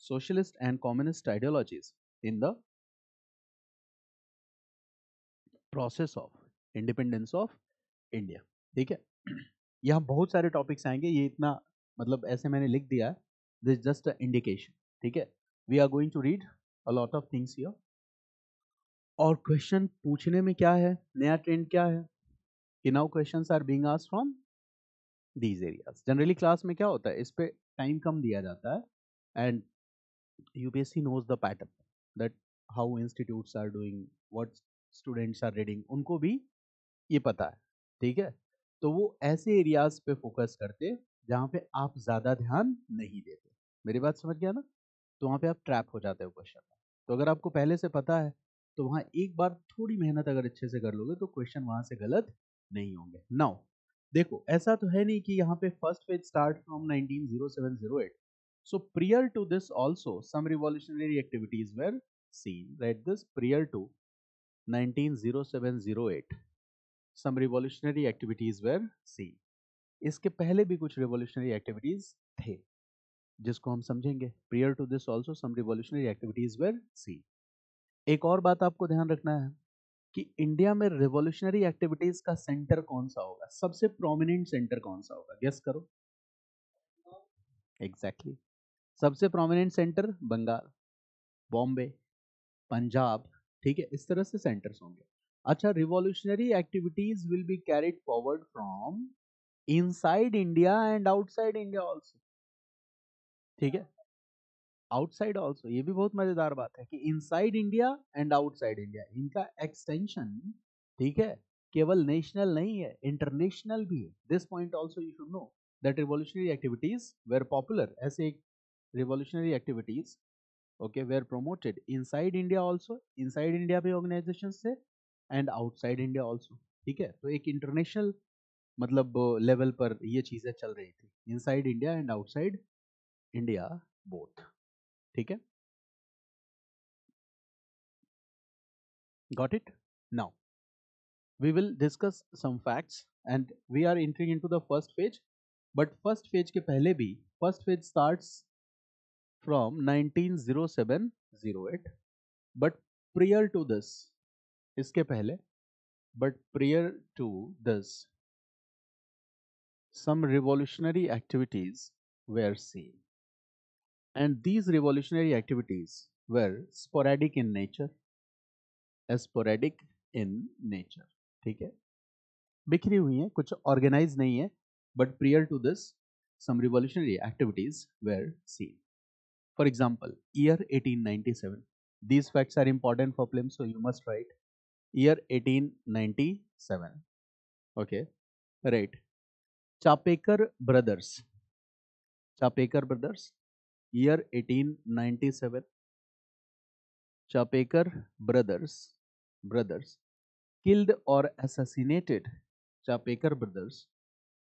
socialist and communist ideologies in the process of independence of India. ठीक है, यहाँ बहुत सारे टॉपिक्स आएंगे, ये इतना मतलब ऐसे मैंने लिख दिया है, दिस जस्ट अ इंडिकेशन. ठीक है, we are going to read a lot of things here. और क्वेश्चन पूछने में क्या है, नया ट्रेंड क्या है कि now questions are being asked from these areas. Generally class में क्या होता है, इस पे टाइम कम दिया जाता है and UPSC knows the pattern that how institutes are doing, what students are reading, उनको भी ये पता है. ठीक है, तो वो ऐसे एरियाज पे फोकस करते जहाँ पे आप ज्यादा ध्यान नहीं देते. मेरी बात समझ गया ना, तो वहाँ पे आप ट्रैप हो जाते हो क्वेश्चन में. तो अगर आपको पहले से पता है तो वहाँ एक बार थोड़ी मेहनत अगर अच्छे से कर लोगे तो क्वेश्चन वहाँ से गलत नहीं होंगे. नाउ देखो, ऐसा तो है नहीं कि यहाँ पे first page start from 1907-08. So prior to this also some revolutionary activities were seen. Read this, prior to 1907-08 some revolutionary activities were seen. इसके पहले भी कुछ revolutionary activities थे जिसको हम समझेंगे. Prior to this also some revolutionary activities were seen. एक और बात आपको ध्यान रखना है कि इंडिया में revolutionary activities का सेंटर कौन सा होगा, सबसे प्रोमिनेंट सेंटर कौन सा होगा, गेस करो. एग्जैक्टली, सबसे प्रोमिनेंट सेंटर बंगाल, बॉम्बे, पंजाब. ठीक है, इस तरह से सेंटर्स होंगे. अच्छा, revolutionary activities will be carried forward from inside India and outside India also. ठीक है, आउटसाइड ऑल्सो, ये भी बहुत मजेदार बात है कि inside India and outside India इनका एक्सटेंशन, ठीक है, केवल नेशनल नहीं है, इंटरनेशनल भी है. This point also you should know that revolutionary activities were popular. ऐसे एक revolutionary activities okay were promoted inside India also, inside India भी organizations से and outside India also. ठीक है, तो एक इंटरनेशनल मतलब लेवल पर ये चीजें चल रही थी, inside India and outside India both. ठीक है, got it. Now we will discuss some facts and we are entering into the first page, but first page के पहले भी first page starts from 1907-08, but prior to this, इसके पहले, but prior to this some revolutionary activities were seen, and these revolutionary activities were sporadic in nature, sporadic in nature. ठीक है, बिखरी हुई हैं, कुछ ऑर्गेनाइज नहीं है, but prior to this some revolutionary activities were seen. For example, year 1897, these facts are important for prelims, so you must write year 1897. Okay, right. Chapekar brothers, Chapekar brothers, year 1897. Chapekar brothers killed or assassinated. Chapekar brothers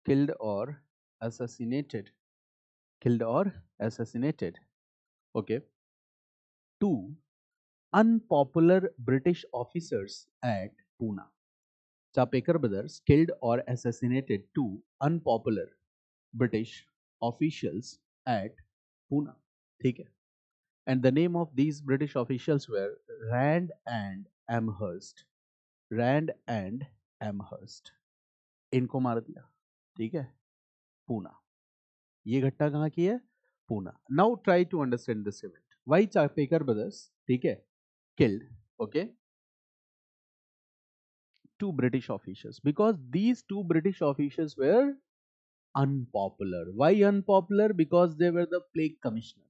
killed or assassinated. Killed or assassinated. Okay. Two unpopular British officers at Pune. Chapekar brothers killed or assassinated two unpopular British officials at Pune. ठीक है, and the name of these British officials were Rand and Amherst. Rand and Amherst. इनको मार दिया. ठीक है, पूना. ये घटना कहाँ की है, Poona. Now try to understand this event. Why Chapekar brothers, ठीक है, killed, okay, two British officials, because these two British officials were unpopular. Why unpopular? Because they were the plague commissioner.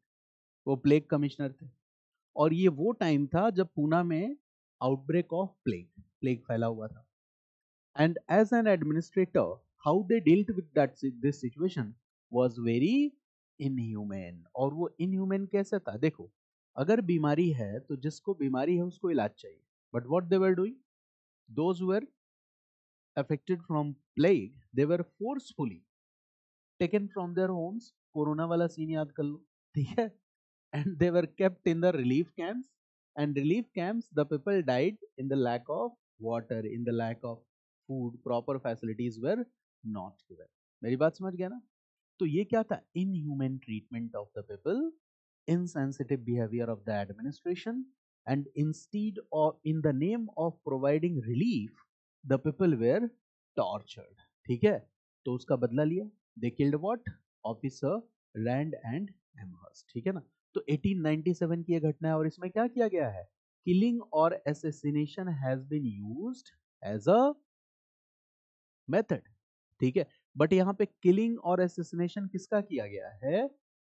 वो प्लेग कमिश्नर थे और ये वो टाइम था जब पूना में आउटब्रेक ऑफ प्लेग फैला हुआ था. And as an administrator how they dealt with that this situation was very inhuman. और वो इनह्यूमन कैसा था, देखो, अगर बीमारी है तो जिसको बीमारी है उसको इलाज चाहिए, but what they were doing, those who were affected from plague, they were forcefully taken from their homes. Corona वाला सीन याद कर लो, ठीक है. And they were kept in the relief camps, and relief camps the people died in the lack of water, in the lack of food, proper facilities were not given. मेरी बात समझ गया ना? तो ये क्या था? Inhuman treatment of the people, insensitive behavior of the administration, and instead of, in the name of providing relief, the people were tortured. ठीक है, तो उसका बदला लिया. They killed what? Officer Rand and Amherst. ठीक है ना? तो 1897 की ये घटना है, और इसमें क्या किया गया है? किलिंग और assassination has been used as a method. ठीक है, बट यहाँ पे किलिंग और assassination किसका किया गया है?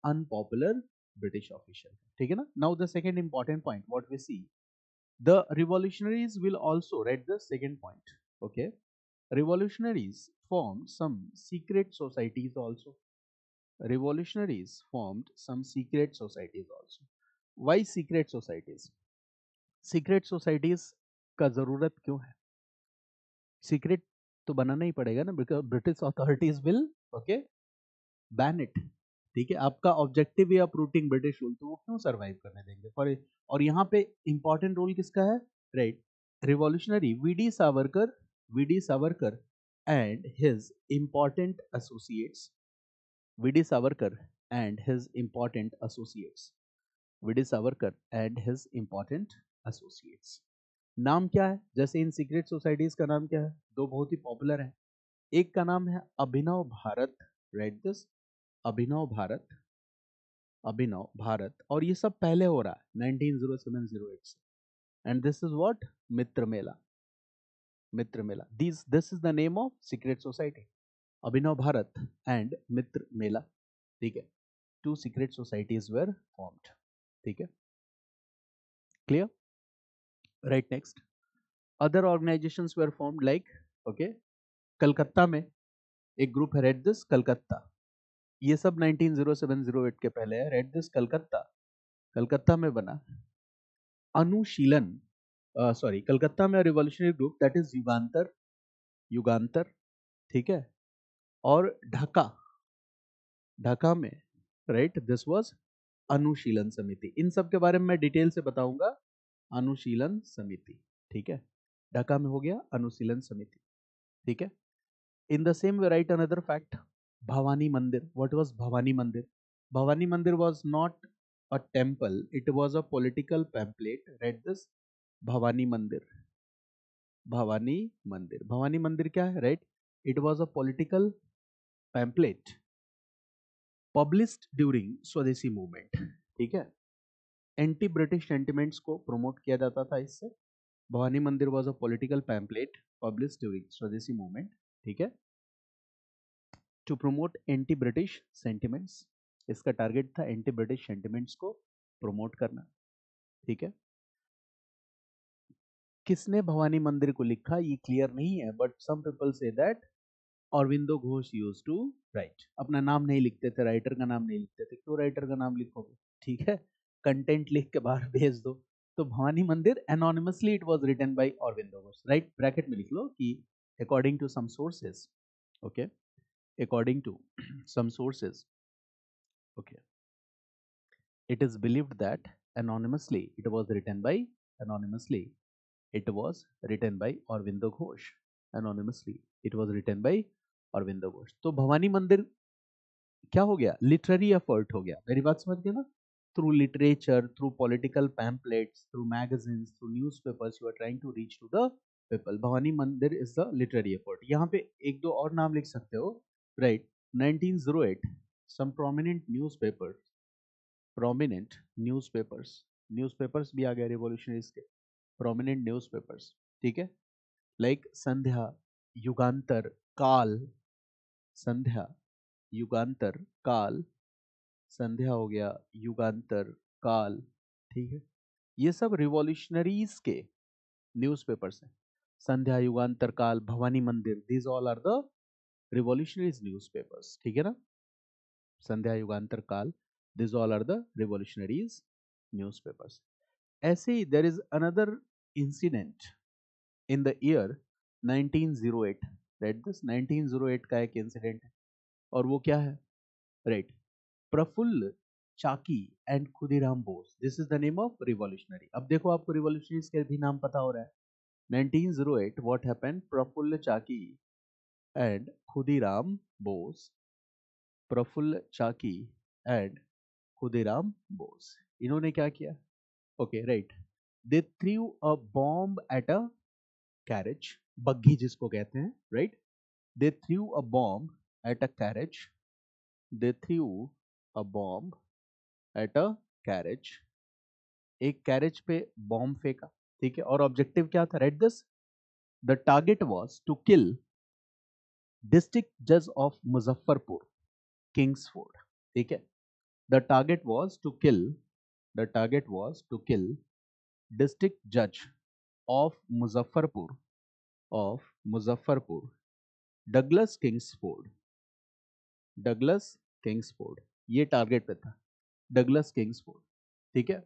Unpopular British official. ठीक है ना? Now the second important point what we see, the revolutionaries will also read the second point. Okay, revolutionaries formed some secret societies also. Revolutionaries formed some secret societies also. Why secret societies? Secret societies का जरूरत क्यों है? Secret तो बनाना ही पड़ेगा ना, because British authorities will okay ban it. ठीक है, आपका ऑब्जेक्टिव है अपरूटिंग ब्रिटिश रूल, तो वो क्यों सरवाइव करने देंगे फॉर. और यहाँ पे इंपॉर्टेंट रोल किसका है? Right, revolutionary V D Savarkar and his important associates. V D Savarkar and his important associates. V D Savarkar and his important associates. नाम क्या है? जैसे इन सीक्रेट सोसाइटीज का नाम क्या है? दो बहुत ही पॉपुलर है. एक का नाम है अभिनव भारत. Write this, Abhinav Bharat, Abhinav Bharat. और ये सब पहले हो रहा है 1907-08 से. And this is what? Mitra Mela. Mitra Mela, this is the name of secret society. Abhinav Bharat and Mitra Mela. ठीक है, two secret societies were formed. ठीक है, clear? Right, next, other organisations were formed like okay, Calcutta में एक ग्रुप है, रेड दिस कलकत्ता. ये सब 1907-08 के पहले है. Read this Calcutta. कलकत्ता में बना अनुशीलन, सॉरी, कलकत्ता में रिवॉल्यूशनरी ग्रुप दैट इज युगांतर. युगांतर, ठीक है. और ढाका, ढाका में राइट दिस वाज अनुशीलन समिति. इन सब के बारे में मैं डिटेल से बताऊंगा. अनुशीलन समिति, ठीक है. ढाका में हो गया अनुशीलन समिति. ठीक है. In the same way, write another fact. Bhavani Mandir. What was Bhavani Mandir? Bhavani Mandir was not a temple. It was a political pamphlet. Read this. Bhavani Mandir. Bhavani Mandir. Bhavani Mandir क्या है? Right? It was a political pamphlet published during Swadeshi movement. ठीक है. Anti British sentiments को promote किया जाता था इससे. Bhavani Mandir was a political pamphlet publish during Swadeshi movement. ठीक है, to promote anti British sentiments. इसका टारगेट था एंटी ब्रिटिश सेंटिमेंट्स को प्रमोट करना. ठीक है, किसने भवानी मंदिर को लिखा ये क्लियर नहीं है, but some people say that Aurobindo Ghosh used to write. अपना नाम नहीं लिखते थे, राइटर का नाम नहीं लिखते थे. क्यों राइटर का नाम लिखोगे? ठीक है, कंटेंट लिख के बाहर भेज दो. तो Bhavani Mandir anonymously it was written by Aurobindo Ghosh. Right, bracket में लिख लो कि according to some sources. Okay, according to some sources, okay, it is believed that anonymously it was written by Aurobindo Ghosh. Anonymously it was written by Aurobindo Ghosh. तो भवानी मंदिर क्या हो गया? Literary effort हो गया. मेरी बात समझ गए ना? Through literature, through political pamphlets, through magazines, through newspapers, you are trying to reach to the people. Bhavani Mandir is the literary effort. यहाँ पे एक दो और नाम लिख सकते हो. राइट, 1908 some prominent न्यूज़पेपर्स भी आ गए रिवॉल्यूशनरीज के. प्रोमिनेंट न्यूज़पेपर्स, ठीक है, लाइक संध्या, युगांतर, काल. संध्या, युगांतर, काल. संध्या हो गया, युगांतर, काल. ठीक है, ये सब रिवॉल्यूशनरीज के न्यूज़पेपर्स हैं. संध्या, युगांतर, Kaal, Bhavani Mandir, these all are the revolutionaries newspapers. ठीक है ना? संध्या, युगांतर, काल, these all are the revolutionaries newspapers. ऐसे ही there is another incident in the year 1908, right this 1908 का एक इंसिडेंट है, और वो क्या है, right, Prafulla Chaki and Khudiram Bose, this is the name of revolutionary. अब देखो आपको रिवॉल्यूशनरीज के भी नाम पता हो रहा है। 1908 what happened, Prafulla Chaki and Khudiram Bose, Prafulla Chaki and Khudiram Bose, इन्होंने क्या किया, okay right, they threw a bomb at a carriage, बग्घी जिसको कहते हैं, right, they threw a bomb at a carriage, they threw a bomb at a carriage, एक कैरेज पे बॉम्ब फेंका, ठीक है, और ऑब्जेक्टिव क्या था, right this, the target was to kill district जज ऑफ मुजफ्फरपुर किंग्सफोर्ड, ठीक है, the target was to kill, the target was to kill district जज of Muzaffarpur, of Muzaffarpur, Douglas Kingsford, Douglas Kingsford, ये टारगेट पे था, डगलस किंग्सफोर्ड, ठीक है,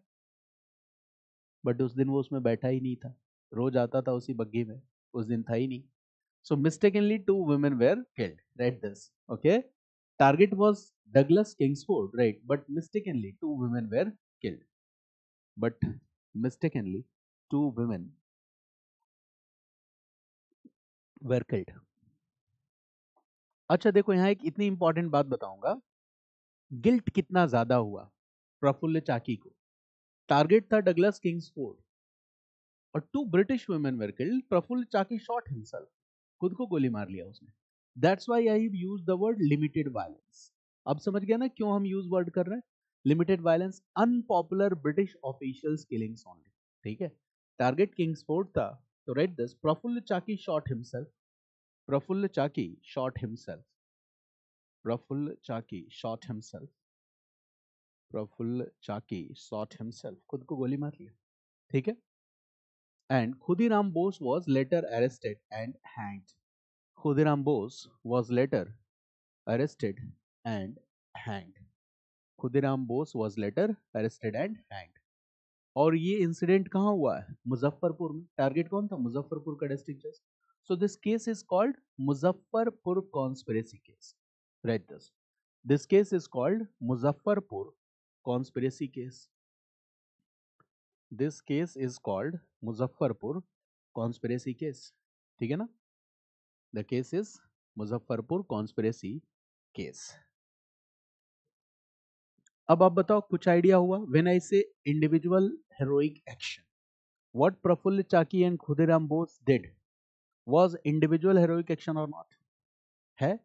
बट उस दिन वो उसमें बैठा ही नहीं था, रोज आता था उसी बग्घी में, उस दिन था ही नहीं। So mistakenly two women were killed. Write this. Okay. Target was Douglas Kingsford, right? But mistakenly two women were killed. But mistakenly two women were killed. अच्छा देखो यहाँ एक इतनी इंपॉर्टेंट बात बताऊंगा, गिल्ट कितना ज्यादा हुआ प्रफुल्ल चाकी को, टारगेट था डगलस किंग्सफोर्ड और two British women were killed, Prafulla Chaki shot himself, खुद को गोली मार लिया उसने। That's why I use the word limited violence. अब समझ गया ना क्यों हम यूज वर्ड कर रहे हैं, limited violence, unpopular British officials killings only, ठीक है, टारगेट किंग्सफोर्ड था, तो right this, Prafulla Chaki shot himself, Prafulla Chaki shot himself, Prafulla Chaki shot himself, Prafulla Chaki shot himself, खुद को गोली मार लिया, ठीक है, and Khudiram Bose was later arrested and hanged. Khudiram Bose was later arrested and hanged. Khudiram Bose was later arrested and hanged. और ये incident कहाँ हुआ है, मुजफ्फरपुर में, टारगेट कौन था, मुजफ्फरपुर का डिस्ट्रिक्ट जज। So this case is called Muzaffarpur conspiracy case, right this case is called Muzaffarpur conspiracy case, this case is called Muzaffarpur conspiracy case, ठीक है ना, the case is Muzaffarpur conspiracy case. अब आप बताओ कुछ आइडिया हुआ, when I say individual heroic action, what Prafulla Chaki and Khudiram Bose did was individual heroic action और not, है,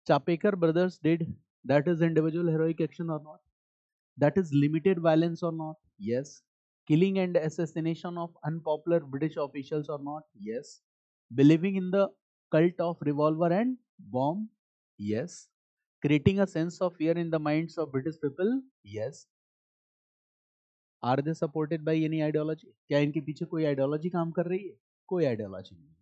Chapekar brothers did, that is individual heroic action और not, that is limited violence or not, yes, killing and assassination of unpopular British officials or not, yes, believing in the cult of revolver and bomb, yes, creating a sense of fear in the minds of British people, yes, are they supported by any ideology, क्या इनके पीछे कोई ideology काम कर रही है, कोई ideology नहीं है,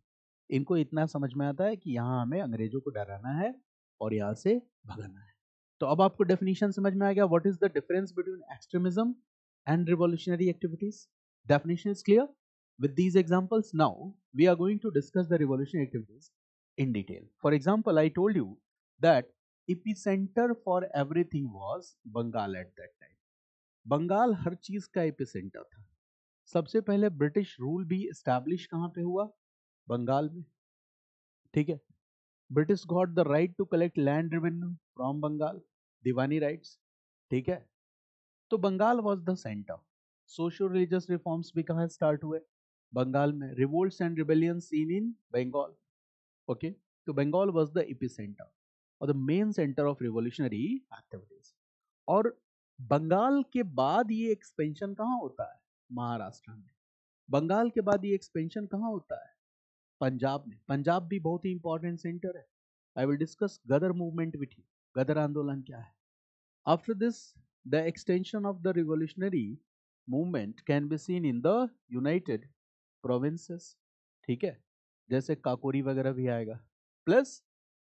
इनको इतना समझ में आता है कि यहाँ हमें अंग्रेजों को डराना है और यहाँ से भगाना है। तो अब आपको डेफिनेशन समझ में आ गया, what is the difference between extremism and revolutionary activities. Definition is clear. With these examples, now we are going to discuss the revolutionary activities in detail. For example, I told you that epicenter for everything was Bengal at that time. Bengal हर चीज का epicentre था। सबसे पहले British rule भी establish कहाँ पे हुआ, बंगाल में, ठीक है, British got the right to collect land revenue from Bengal, diwani rights, ठीक है, तो Bengal was the centre. Social religious reforms भी कहाँ स्टार्ट हुए, बंगाल में, revolts and rebellion seen in Bengal, okay, तो बंगाल वॉज द एपिसेंटर और the main centre of revolutionary activities. और बंगाल के बाद ये एक्सपेंशन कहाँ होता है, महाराष्ट्र में, बंगाल के बाद ये एक्सपेंशन कहाँ होता है, पंजाब में, पंजाब भी बहुत ही इंपॉर्टेंट सेंटर है। I will discuss Ghadar movement with you, Ghadar आंदोलन क्या है। After this, the extension of the revolutionary movement can be seen in the United Provinces, ठीक है, जैसे काकोरी वगैरह भी आएगा, plus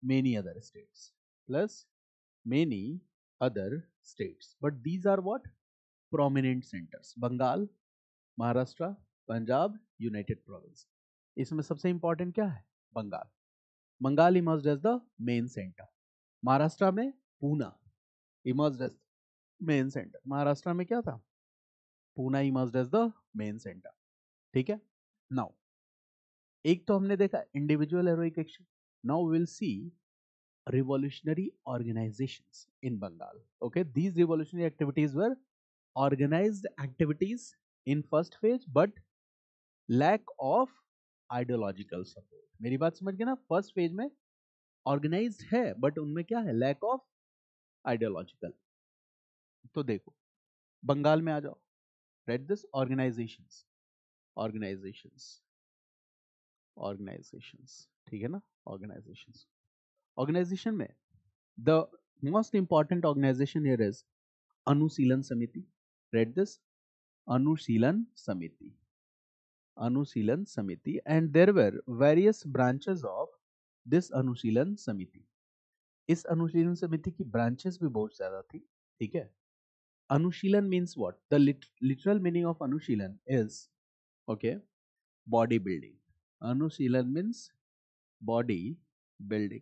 many other states, plus many other states, but these are what, prominent centers, Bengal, Maharashtra, Punjab, United Province. इसमें सबसे important क्या है? Bengal. Bengal emerged as the main centre. Maharashtra में Poona emerged as main centre. Maharashtra में क्या था? Poona emerged as the main centre. ठीक है। नाउ एक तो हमने देखा individual heroic action. Now will see revolutionary organizations in Bengal. Okay, these revolutionary activities were organized activities in first phase, but lack of ideological support. मेरी बात समझ गए ना? फर्स्ट फेज में ऑर्गेनाइज्ड है बट उनमें क्या है? Lack of ideological. तो देखो बंगाल में आ जाओ, read this organisations, organisations, organisations, ठीक है ना? ऑर्गेनाइजेशंस, ऑर्गेनाइजेशन में the most important organisation here is Anushilan Samiti. Read this Anushilan Samiti, Anushilan Samiti, and there were various branches of this Anushilan Samiti. इस अनुशीलन समिति की ब्रांचेस भी बहुत ज्यादा थी। ठीक है। Anushilan means what? The literal meaning of Anushilan is okay body building. Anushilan means body building.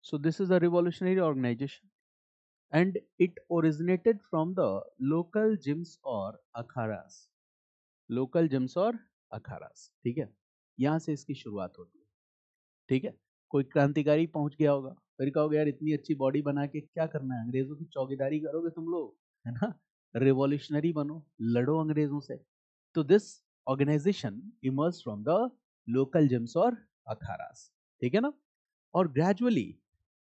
So this is a revolutionary organization and it originated from the local gyms or akharas. Local gyms or akharas. ठीक है। यहाँ से इसकी शुरुआत होती है। ठीक है। कोई क्रांतिकारी पहुंच गया होगा, फिर कहोगे यार इतनी अच्छी बॉडी बना के क्या करना है? अंग्रेजों की चौकीदारी करोगे तुम लोग, है ना? रिवॉल्यूशनरी बनो, लड़ो अंग्रेजों से। तो this organisation emerge from the local gyms और अखारास। ठीक है ना? और gradually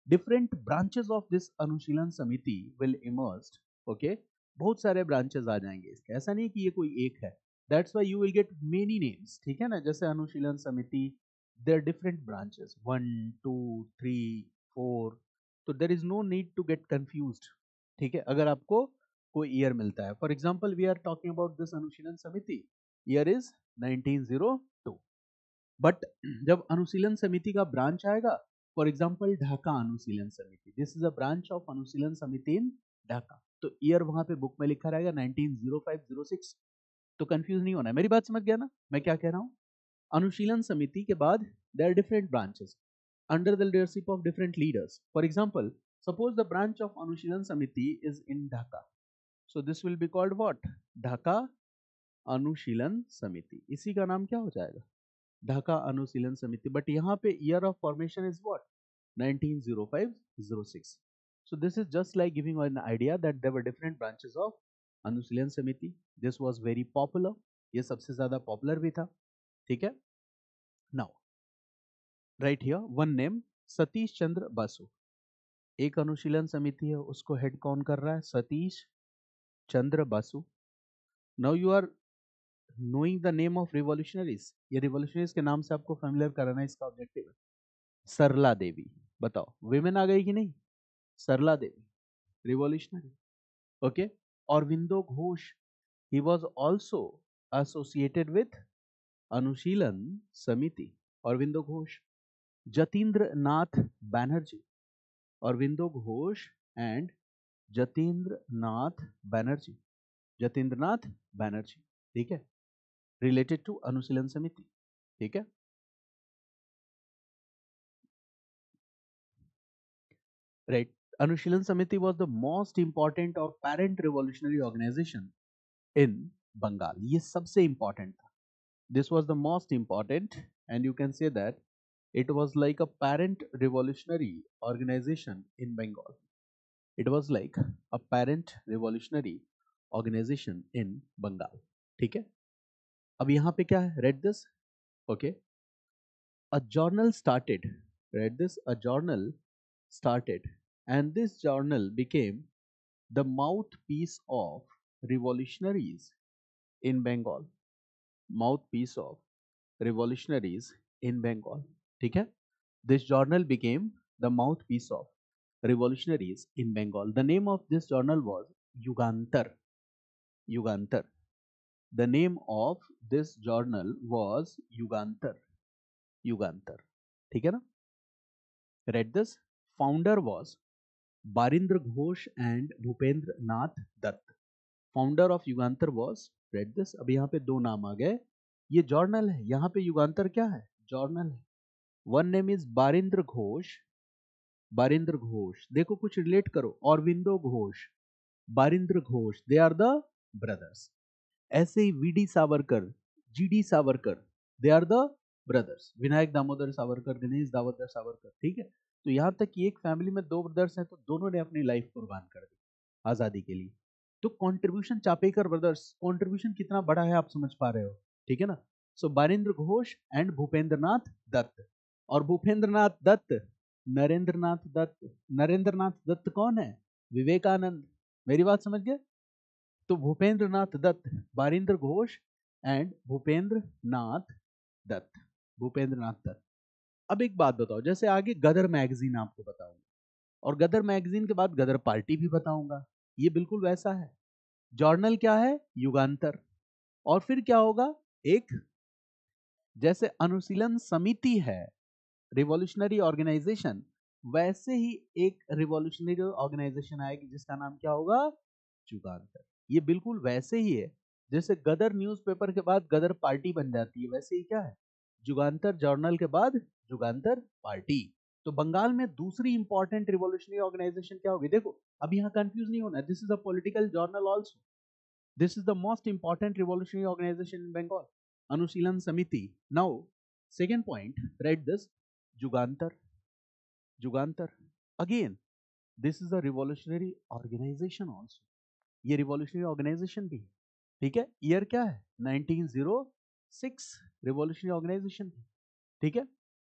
different branches of this Anushilan Samiti will emerge. Okay, बहुत सारे ब्रांचेस आ जाएंगे इसके, ऐसा नहीं कि ये कोई एक है। That's why you will gate many names. ठीक है ना? जैसे अनुशीलन समिति, देयर डिफरेंट ब्रांचेस 1 2 3 4। तो there is no need to get confused. ठीक है। अगर आपको कोई ईयर मिलता है, for example we are talking about this Anushilan Samiti, year is 1902। But जब अनुशीलन समिति का ब्रांच आएगा, for example Dhaka Anushilan Samiti, this is a branch of Anushilan Samiti इन ढाका, तो ईयर वहां पे बुक में लिखा रहेगा 1905-06। तो कंफ्यूज नहीं होना है। मेरी बात समझ गया ना मैं क्या कह रहा हूँ? अनुशीलन समिति के बाद there are different branches under the leadership of different leaders. For example suppose the branch of Anushilan Samiti is in Dhaka, so this will be called what? Dhaka Anushilan Samiti. इसी का नाम क्या हो जाएगा? ढाका अनुशीलन समिति। बट यहाँ पे year of formation is what? 1905-06। So this is just like giving an idea that there were different branches of अनुशीलन समिति. This was very popular. ये सबसे ज्यादा पॉपुलर भी था। ठीक है। Now right here one name Satish Chandra Basu. एक अनुशीलन समिति है, उसको हेड कौन कर रहा है? Satish Chandra Basu. Now you are knowing the name of revolutionaries. ये revolutionaries के नाम से आपको familiar कराना इसका ऑब्जेक्टिव है। सरला देवी, बताओ विमेन आ गई कि नहीं? Sarla Devi revolutionary. Okay. Aurobindo Ghosh, he was also associated with Anushilan Samiti. Aurobindo Ghosh. Jatindra Nath Banerjee, Aurobindo Ghosh and Jatindra Nath Banerjee, Jatindra Nath Banerjee. ठीक है। रिलेटेड टू अनुशीलन समिति। ठीक है। Right. Anushilan Samiti was the most important or parent revolutionary organization in Bengal. ये सबसे important था. This was the most important and you can say that it was like a parent revolutionary organization in Bengal. It was like a parent revolutionary organization in Bengal. ठीक है। अब यहाँ पे क्या है? Read this. Okay. A journal started. Read this. A journal started and this journal became the mouthpiece of revolutionaries in Bengal. Mouthpiece of revolutionaries in Bengal. ठीक है? This journal became the mouthpiece of revolutionaries in Bengal. The name of this journal was Yugantar. Yugantar. The name of this journal was Yugantar. Yugantar. ठीक है ना? Read this. Founder was Barindra Ghosh and Bhupendra Nath Dutt. Founder of Yugantar was, read this. अब यहाँ पे दो नाम आ गए, ये जर्नल है, यहाँ पे युगांतर क्या है, जर्नल है। One name is Barindra Ghosh, Barindra Ghosh, देखो कुछ रिलेट करो, Aurobindo Ghosh, Barindra Ghosh, they are the brothers. ऐसे ही VD Savarkar, GD Savarkar, they are the brothers, Vinayak Damodar Savarkar, Ganesh Damodar Savarkar, ठीक है। तो यहां तक कि एक फैमिली में दो ब्रदर्स हैं तो दोनों ने अपनी लाइफ कुर्बान कर दी आजादी के लिए। तो कंट्रीब्यूशन चापेकर ब्रदर्स, कंट्रीब्यूशन कितना बड़ा है आप समझ पा रहे हो, ठीक है ना। सो बारिंद्र घोष एंड भूपेंद्र नाथ दत्त, और भूपेंद्र नाथ दत्त नरेंद्र नाथ दत्त, नरेंद्र नाथ दत्त कौन है, विवेकानंद, मेरी बात समझ गए। तो भूपेंद्र नाथ दत्त, बारिंद्र घोष एंड भूपेंद्र नाथ दत्त, भूपेंद्र नाथ दत्त। अब एक बात बताओ, जैसे आगे गदर मैगजीन आपको बताऊंगा, और गदर मैगजीन के बाद गदर पार्टी भी बताऊंगा, ये बिल्कुल वैसा है। जर्नल क्या है, युगांतर, और फिर क्या होगा, एक जैसे अनुशीलन समिति है रिवॉल्यूशनरी ऑर्गेनाइजेशन, वैसे ही एक रिवॉल्यूशनरी ऑर्गेनाइजेशन आएगी जिसका नाम क्या होगा, युगांतर। ये बिल्कुल वैसे ही है जैसे गदर न्यूज़पेपर के बाद गदर पार्टी बन जाती है, वैसे ही क्या है, युगांतर जर्नल के बाद युगांतर पार्टी। तो बंगाल में दूसरी इंपॉर्टेंट रिवॉल्यूशनरी ऑर्गेनाइजेशन क्या होगी, देखो अब यहाँ कंफ्यूज नहीं होना, this is a political journal also, this is the most important revolutionary organisation in Bengal, Anushilan Samiti. Now second point, write this, Yugantar, Yugantar again this is a revolutionary organisation also, ये रिवॉल्यूशनरी ऑर्गेनाइजेशन भी है, ठीक है। ईयर क्या है, 1906, रिवॉल्यूशनरी ऑर्गेनाइजेशन थी, ठीक है।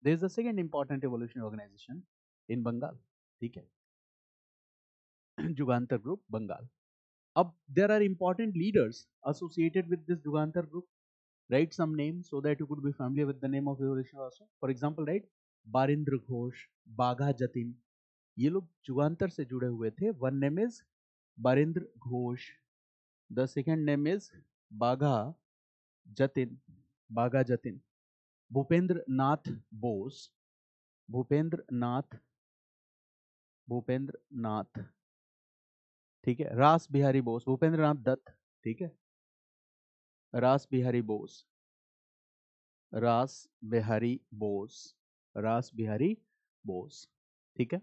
There is the second important revolutionary organisation in Bengal, ठीक है, जुगांतर ग्रुप बंगाल। अब there are important leaders associated with this Jugantar group, write some names so that you could be familiar with the name of revolution also. For example, right, Barindra Ghosh, बाघा जतिन, ये लोग जुगांतर से जुड़े हुए थे। One name is Barindra Ghosh, the second name is Bagha Jatin, Bagha Jatin. Bhupendra Nath Bose, Bhupendra Nath, Bhupendra Nath, ठीक है। रास बिहारी बोस, भूपेंद्र नाथ दत्त, ठीक है। रास बिहारी बोस, रास बिहारी बोस, रास बिहारी बोस, ठीक है,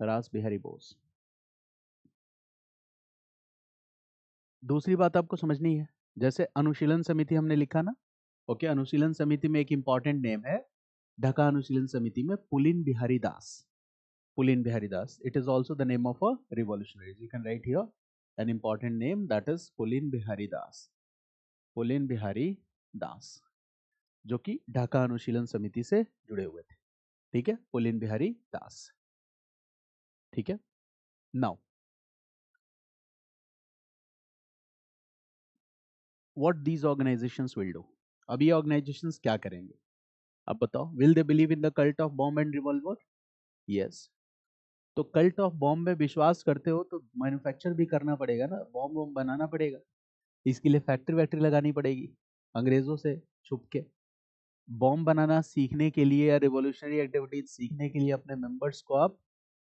रास बिहारी बोस। दूसरी बात आपको समझनी है, जैसे अनुशीलन समिति हमने लिखा ना, ओके, अनुशीलन समिति में एक इंपॉर्टेंट नेम है, ढाका अनुशीलन समिति में Pulin Behari Das, Pulin Behari Das, it is also the name of a revolutionary, you can write here an important name, that is Pulin Behari Das, Pulin Behari Das, जो कि ढाका अनुशीलन समिति से जुड़े हुए थे, ठीक है, पुलिन बिहारी दास, ठीक है। Now what these organisations will do, अब ये ऑर्गेनाइजेशंस क्या करेंगे, अब बताओ, will they believe in the cult of bomb and revolver, yes. तो कल्ट ऑफ बॉम्ब में विश्वास करते हो तो मैन्युफैक्चर भी करना पड़ेगा ना, बॉम्ब बॉम्ब बनाना पड़ेगा, इसके लिए फैक्ट्री वैक्ट्री लगानी पड़ेगी, अंग्रेजों से छुप के। बॉम्ब बनाना सीखने के लिए या रिवॉल्यूशनरी एक्टिविटीज सीखने के लिए अपने मेंबर्स को आप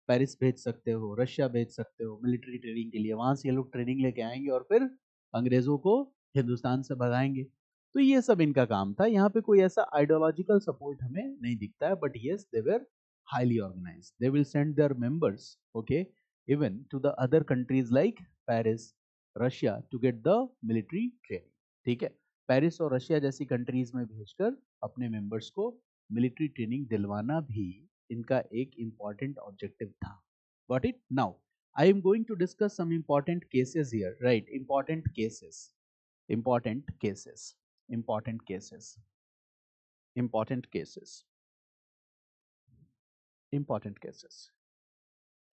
पेरिस भेज सकते हो, रशिया भेज सकते हो मिलिट्री ट्रेनिंग के लिए, वहां से ये लोग ट्रेनिंग लेके आएंगे और फिर अंग्रेजों को हिंदुस्तान से भगाएंगे। तो ये सब इनका काम था, यहाँ पे कोई ऐसा आइडियोलॉजिकल सपोर्ट हमें नहीं दिखता है, but yes they were highly organized, they will send their members, okay, even to the other countries like Paris, Russia to get the military training, ठीक है। पेरिस और रशिया जैसी कंट्रीज में भेजकर अपने मेंबर्स को मिलिट्री ट्रेनिंग दिलवाना भी इनका एक इंपॉर्टेंट ऑब्जेक्टिव था। Got it. Now I am going to discuss some important cases here, right, important cases, important cases, important cases, important cases, important cases,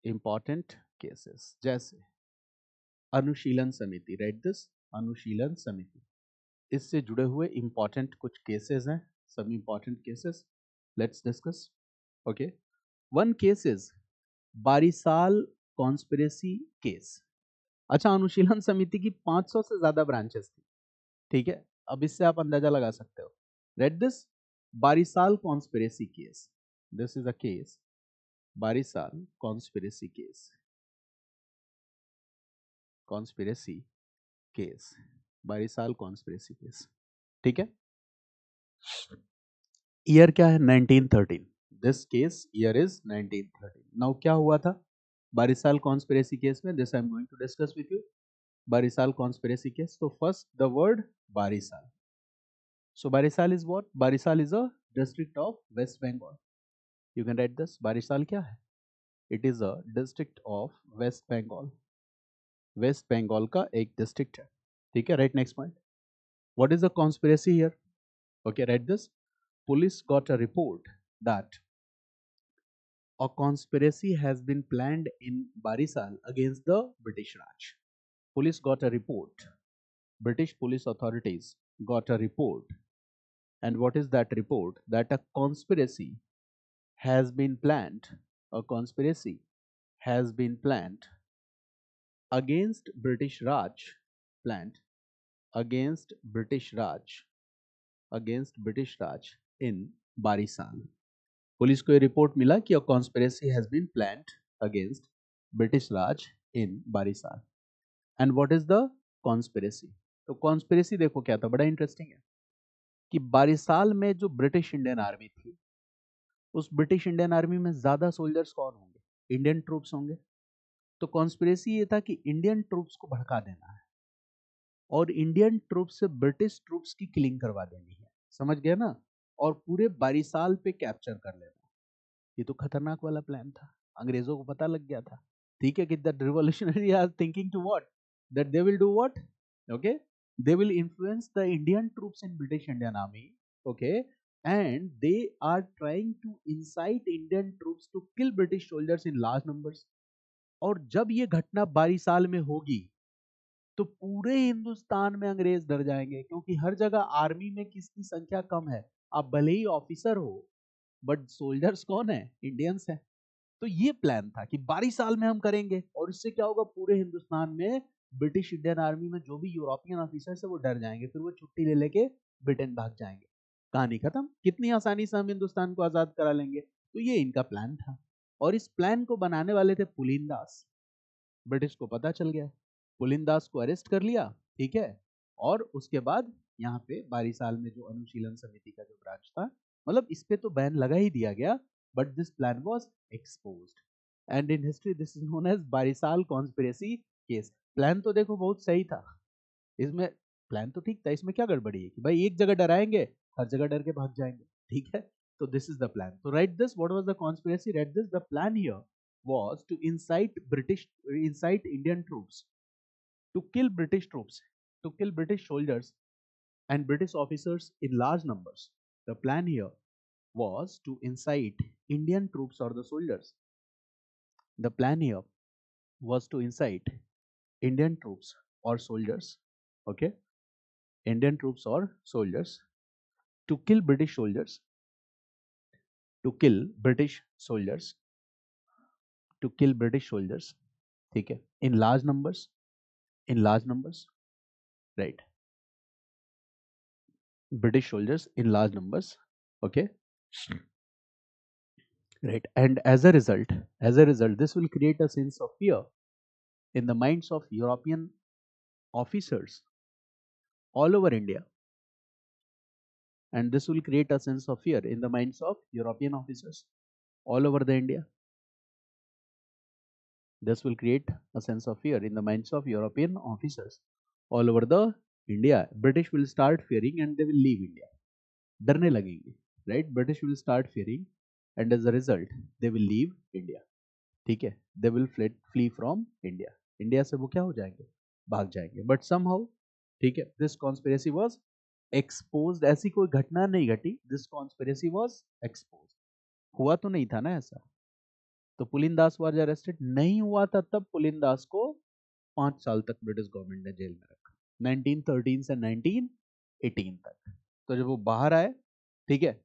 important cases, जैसे अनुशीलन समिति, राइट दिस, अनुशीलन समिति, इससे जुड़े हुए इंपॉर्टेंट कुछ केसेस हैं, सब important cases, let's discuss, okay. One case is Barisal conspiracy case. अच्छा, अनुशीलन समिति की 500 से ज्यादा ब्रांचेस थी, ठीक है। अब इससे आप अंदाजा लगा सकते हो, read this, Barisal conspiracy case, this is a case, Barisal conspiracy case, conspiracy case, Barisal conspiracy case, ठीक है। ईयर क्या है? 1913। This case year is 1913। Now क्या हुआ था बारिसाल कॉन्स्पिरेसी केस में? This I am going to discuss with you. Barisal conspiracy case, तो first the word Barisal. So Barisal is what? Barisal is a district of West Bengal. You can write this. Barisal क्या है? It is a district of West Bengal. West Bengal का एक district है. ठीक है. Right, next point. What is the conspiracy here? Okay, write this. Police got a report that a conspiracy has been planned in Barisal against the British Raj. Police got a report. British police authorities got a report. And what is that report? That a conspiracy has been planned, a conspiracy has been planned against British Raj, planned against British Raj, against British Raj in Barisal. Police को ये report मिला कि a conspiracy has been planned against British Raj in Barisal. And what is the conspiracy? तो conspiracy देखो क्या था, बड़ा interesting है कि बारिसाल में जो ब्रिटिश इंडियन आर्मी थी, उस ब्रिटिश इंडियन आर्मी में ज्यादा सोल्जर्स कौन होंगे? इंडियन ट्रूप्स होंगे. तो कॉन्स्पिरेसी ये था कि इंडियन ट्रूप्स को भड़का देना है और इंडियन ट्रूप्स से ब्रिटिश ट्रूप्स की किलिंग करवा देनी है. समझ गया ना? और पूरे बारिसाल पे कैप्चर कर लेना. ये तो खतरनाक वाला प्लान था. अंग्रेजों को पता लग गया था. ठीक है कि the revolutionary are thinking to what, that they will do what, okay, they will influence the Indian troops in British Indian Army, okay, and they are trying to incite Indian troops to kill British soldiers in large numbers. और जब ये घटना बारिसाल में होगी तो पूरे हिंदुस्तान में अंग्रेज डर जाएंगे, क्योंकि हर जगह आर्मी में किसकी संख्या कम है? आप भले ही ऑफिसर हो, बट सोल्जर्स कौन है? इंडियंस है. तो ये प्लान था कि 22 साल में हम करेंगे, और इससे क्या होगा? पूरे हिंदुस्तान में ब्रिटिश इंडियन आर्मी में जो भी यूरोपियन ऑफिसर्स है वो डर जाएंगे, फिर वो छुट्टी ले लेके ब्रिटेन भाग जाएंगे. कहानी खत्म. कितनी आसानी से हम हिंदुस्तान को आजाद करा लेंगे. तो ये इनका प्लान था, और इस प्लान को बनाने वाले थे पुलिंदास. ब्रिटिश को पता चल गया, पुलिंदास को अरेस्ट कर लिया. ठीक है. और उसके बाद यहाँ पे बारिसाल में जो अनुशीलन समिति का जो ब्रांच था, मतलब इस पे तो बैन लगा ही दिया गया, but this plan was exposed, and in history this is known as Barisal conspiracy case. Plan तो देखो बहुत सही था, इसमें प्लान तो ठीक था, इसमें क्या गड़बड़ी है कि भाई एक जगह डराएंगे, हर जगह डर के भाग जाएंगे. ठीक है. तो दिस इज द प्लान. तो right this, what was the conspiracy? Right this, the plan here was to incite Indian troops to kill British troops, to kill British soldiers and British officers in large numbers. The plan here was to incite Indian troops or the soldiers. The plan here was to incite Indian troops or soldiers, okay, Indian troops or soldiers to kill British soldiers, to kill British soldiers, to kill British soldiers, ठीक है, in large numbers, in large numbers, right? British soldiers in large numbers, okay, right? And as a result, this will create a sense of fear in the minds of European officers all over India, and this will create a sense of fear in the minds of European officers all over the India. This will create a sense of fear in the minds of European officers all over the India. British will start fearing and they will leave India. डरने लगेंगे, right? British will start fearing and as a result they will leave India. ठीक है. They will flee from India. India से वो क्या हो जाएंगे? भाग जाएंगे. But somehow, ठीक है, this conspiracy was exposed. ऐसी कोई घटना नहीं घटी. This conspiracy was exposed. हुआ तो नहीं था ना ऐसा. तो पुलिंदास वाज अरेस्टेड नहीं हुआ था, तब पुलिंदास को 5 साल तक ब्रिटिश गवर्नमेंट ने जेल में रखा, 1913 से 1918 तक. तो जब वो बाहर आए, ठीक है,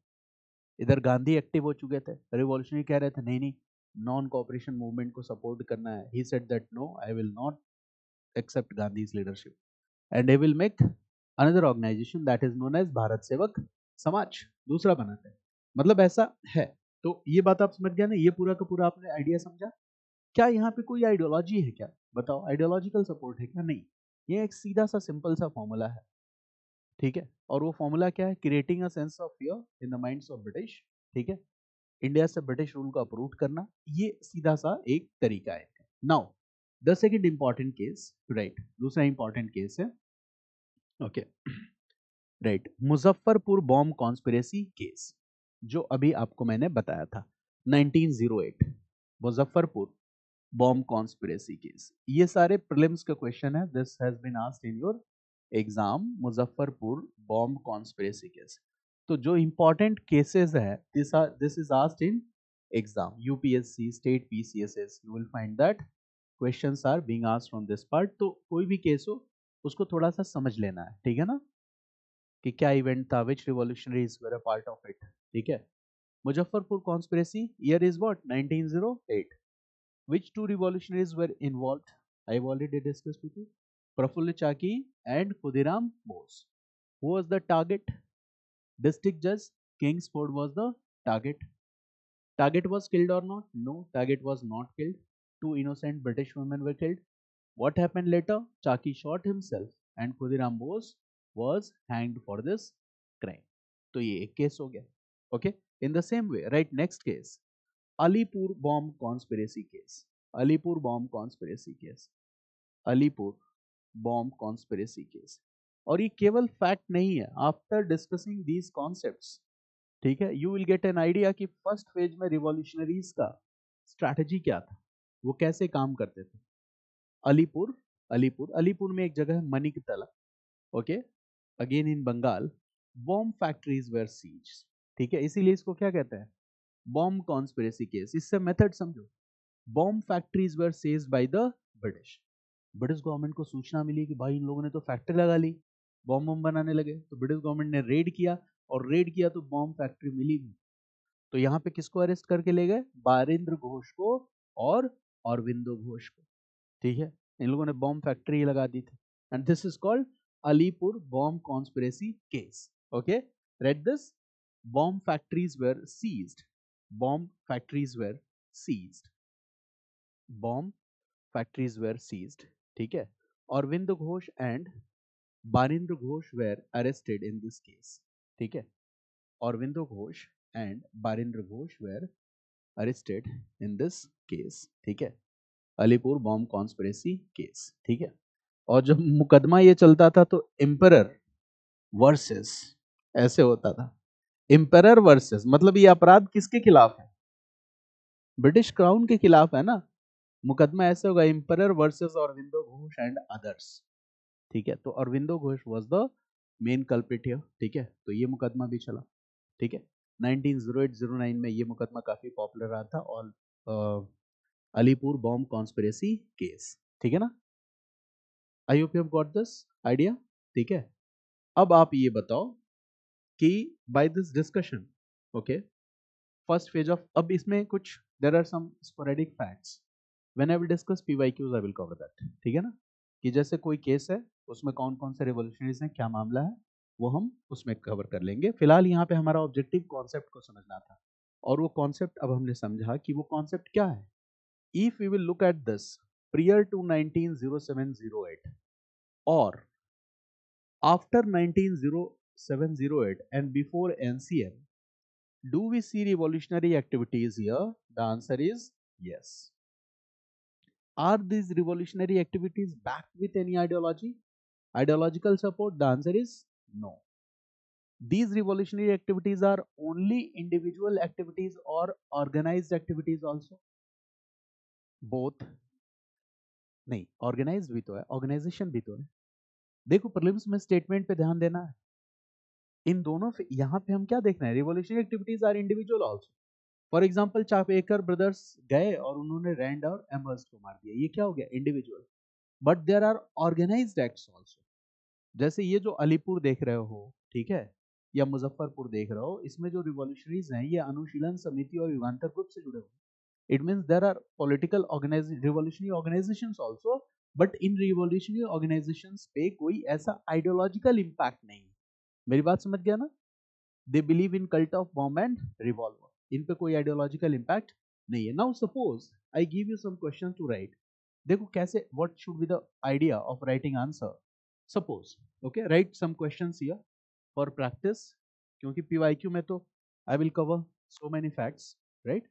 इधर गांधी एक्टिव हो चुके थे, रिवॉल्यूशनरी कह रहे थे नहीं नहीं नॉन कोऑपरेशन मूवमेंट को सपोर्ट करना है. He said that no, I will not accept Gandhi's leadership and he will make another organisation that is known as Bharat Sevak Samaj, दूसरा बनाते हैं. मतलब ऐसा है. तो ये बात आप समझ गया ना? ये पूरा का पूरा आपने आइडिया समझा? क्या यहाँ पे कोई आइडियोलॉजी है क्या? बताओ, आइडियोलॉजिकल सपोर्ट है क्या? नहीं, ये एक सीधा सा सिंपल सा फॉर्मूला है. ठीक है, और वो फॉर्मूला क्या है, creating a sense of fear in the minds of British, ठीक है, इंडिया से ब्रिटिश रूल को अप्रूव करना, ये सीधा सा एक तरीका है। Now the second important case, right, दूसरा इंपॉर्टेंट केस है, okay, right, Muzaffarpur bomb conspiracy case, जो अभी आपको मैंने बताया था, 1908 मुजफ्फरपुर बॉम्ब कॉन्स्पिरेसी केस। ये सारे प्रीलिम्स का क्वेश्चन है, this has been asked in your exam, Muzaffarpur bomb conspiracy case. तो जो इंपॉर्टेंट केसेस है, this is asked in exam UPSC, state PCSS, you will find that questions are being asked from this part. तो कोई भी case हो उसको थोड़ा सा समझ लेना है, ठीक है ना, कि क्या इवेंट था, which revolutionaries were a part of it, ठीक है। Muzaffarpur conspiracy year is what, 1908। Which two revolutionaries were involved? I have already discussed with you. Prafulla Chaki and Khudiram Bose. Who was the target? District Judge Kingsford was the target. Target was killed or not? No, target was not killed. Two innocent British women were killed. What happened later? Chaki shot himself and Khudiram Bose was hanged for this crime. तो ये एक case हो गया. Okay. In the same way, right, next case, Alipur bomb conspiracy case. Alipur bomb conspiracy case. Alipur bomb conspiracy case. और ये केवल fact नहीं है, आफ्टर डिस्कसिंग दीज कॉन्सेप्ट्स, ठीक है, you will get an idea कि फर्स्ट फेज में revolutionaries का स्ट्रैटेजी क्या था, वो कैसे काम करते थे। अलीपुर, अलीपुर में एक जगह है Maniktala, okay, again in Bengal, bomb factories were seized, ठीक है, इसीलिए इसको क्या कहते हैं, बॉम्ब कॉन्स्पिरेसी केस। इससे मेथड समझो, bomb factories were seized by the British. British government को सूचना मिली कि भाई इन लोगों ने तो फैक्ट्री लगा ली, बॉम्ब बम बनाने लगे, तो ब्रिटिश गवर्नमेंट ने रेड किया, और रेड किया तो बॉम्ब फैक्ट्री मिली भी। तो यहाँ पे किसको अरेस्ट करके ले गए, बारिंद्र घोष को और अरविंदो घोष को, ठीक है, इन लोगों ने बॉम्ब फैक्ट्री लगा दी थी, and this is called Alipur bomb conspiracy case. Okay, read this, bomb factories were seized, bomb factories were seized, bomb factories were seized, ठीक है, Arvind Ghosh and Barindra Ghosh were arrested in this case, ठीक है, Aurobindo Ghosh and Barindra Ghosh were arrested in this case, ठीक है, Alipur bomb conspiracy case, ठीक है। और जब मुकदमा ये चलता था तो एम्परर वर्सेस ऐसे होता था, एम्परर वर्सेस, मतलब ये अपराध किसके खिलाफ है, ब्रिटिश क्राउन के खिलाफ है ना, मुकदमा ऐसे होगा, emperor versus Aurobindo Ghosh and others, ठीक है, तो Aurobindo Ghosh was the main culprit here, ठीक है, तो ये मुकदमा भी चला, ठीक है। 1908-09 में ये मुकदमा काफी पॉपुलर रहा था, और अलीपुर बॉम्ब कॉन्स्पिरेसी केस, ठीक है ना, I hope you have got this idea, ठीक है। अब आप ये बताओ कि by this discussion, okay, first phase of, अब इसमें कुछ there are some sporadic facts, when I will discuss PYQs I will cover that, ठीक है ना, कि जैसे कोई केस है उसमें कौन कौन से रिवॉल्यूशनरीज हैं, क्या मामला है, वो हम उसमें कवर कर लेंगे। फिलहाल यहाँ पे हमारा ऑब्जेक्टिव कॉन्सेप्ट को समझना था, और वो कॉन्सेप्ट अब हमने समझा कि वो कॉन्सेप्ट क्या है। If we will look at this, prior to 1907-08 or after 1907-08 and before NCM, do we see revolutionary activities here? The answer is yes. Are these revolutionary activities backed with any ideology, ideological support? The answer is no. These revolutionary activities are only individual activities or organized activities also? Both. नहीं, organise भी तो है, organisation भी तो है। देखो prelims में statement पे ध्यान देना है, इन दोनों यहाँ पे हम क्या देख रहे हैं, revolutionary activities are individual also. For example Chapekar brothers गए और उन्होंने रैंड और एमर्स को मार दिया, ये क्या हो गया, individual, but there are organised acts also. जैसे ये जो अलीपुर देख रहे हो, ठीक है, या मुजफ्फरपुर देख रहे हो, इसमें जो रिवॉल्यूशनरीज हैं ये अनुशीलन समिति और युगांतर ग्रुप से जुड़े हुए, it means there are political revolutionary organisations also, but in revolutionary organisations पे कोई ऐसा आइडियोलॉजिकल इंपैक्ट नहीं है। मेरी बात समझ गया ना, they believe in cult of bomb and revolver, इन पे कोई आइडियोलॉजिकल इंपैक्ट नहीं है। Now suppose I give you some question to write, देखो कैसे, what should be the idea of writing answer. Suppose, okay, write some questions here, for practice, क्योंकि PYQ में तो I will cover so many facts, right?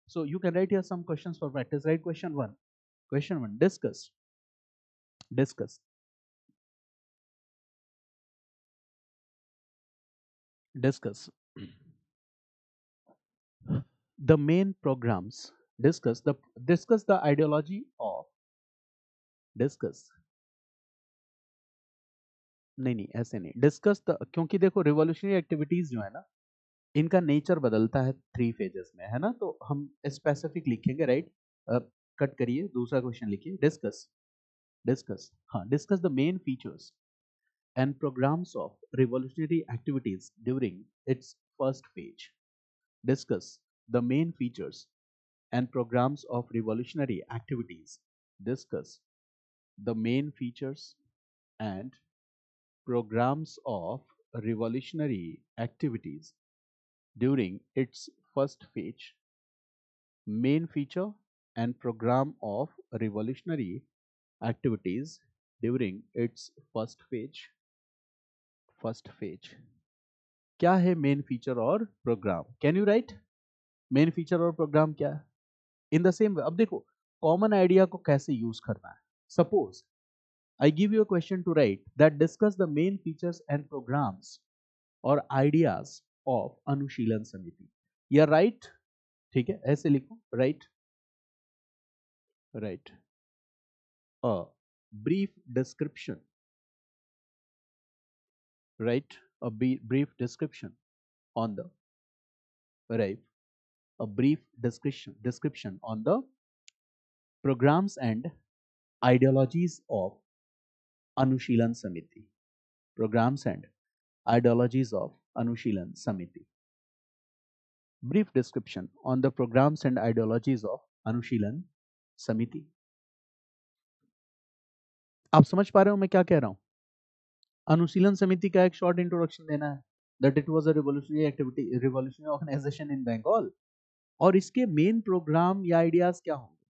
So you can write here some questions for practice. Right? Question 1, discuss discuss the main programs. Discuss the ideology of, discuss, नहीं नहीं ऐसे नहीं, discuss the, क्योंकि देखो revolutionary activities जो है ना, इनका नेचर बदलता है 3 फेजेस में, है ना, तो हम स्पेसिफिक लिखेंगे, राइट? कट करिए, दूसरा क्वेश्चन लिखिए, डिस्कस, हाँ, discuss the main features and programs of revolutionary activities during its first phase. Discuss the main features and programs of revolutionary activities. Discuss the main features and programs of revolutionary activities during its first phase. Main feature and program of revolutionary activities during its first phase. First phase. क्या है main feature और programme? Can you write main feature और programme क्या है? In the same way, अब देखो common idea को कैसे यूज करना है. Suppose I give you a question to write that discuss the main features and programmes और आइडियाज ऑफ अनुशीलन समिति, या राइट, ठीक है, ऐसे लिखो, right, right a brief description, right a brief description on the, right, a brief description on the programs and ideologies of Anushilan Samiti. Programs and ideologies of Anushilan Samiti. Brief description on the programs and ideologies of Anushilan Samiti. आप समझ पा रहे हो मैं क्या कह रहा हूं? अनुशीलन समिति का एक शॉर्ट इंट्रोडक्शन देना है, that it was a revolutionary activity, revolutionary organisation in Bengal, और इसके मेन प्रोग्राम या आइडियाज क्या होंगे,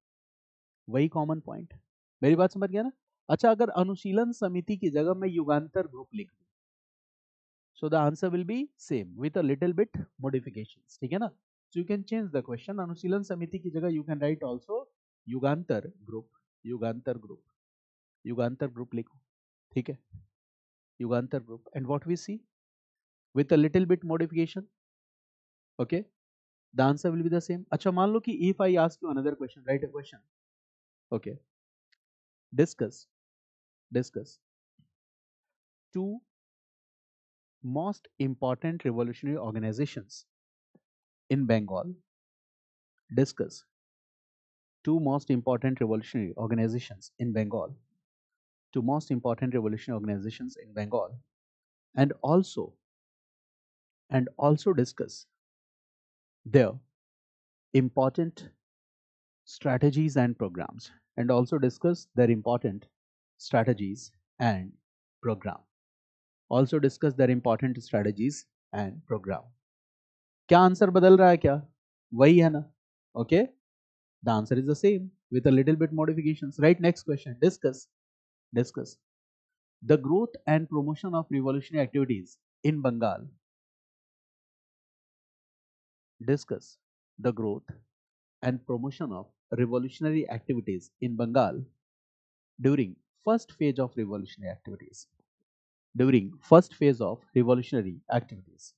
वही कॉमन पॉइंट. मेरी बात समझ गया ना? अच्छा, अगर अनुशीलन समिति की जगह मैं युगांतर ग्रुप लिख दूं, so the answer will be same with a little bit modifications, ठीक है ना? So you can change the question. अनुशीलन समिति की जगह you can write also Yugantar group, Yugantar group, Yugantar group लिखो, ठीक है, Yugantar group. And what we see with a little bit modification, okay, the answer will be the same. अच्छा, मान लो कि if I ask you another question, write a question, okay, discuss two most important revolutionary organizations in Bengal. Discuss two most important revolutionary organizations in Bengal. Two most important revolutionary organizations in Bengal, and also discuss their important strategies and programs, and also discuss their important strategies and program. Also discuss their important strategies and program. क्या answer बदल रहा है क्या? वही है ना? Okay, the answer is the same with a little bit modifications. Right, next question. Discuss the growth and promotion of revolutionary activities in Bengal. Discuss the growth and promotion of revolutionary activities in Bengal during first phase of revolutionary activities. During first phase of revolutionary activities.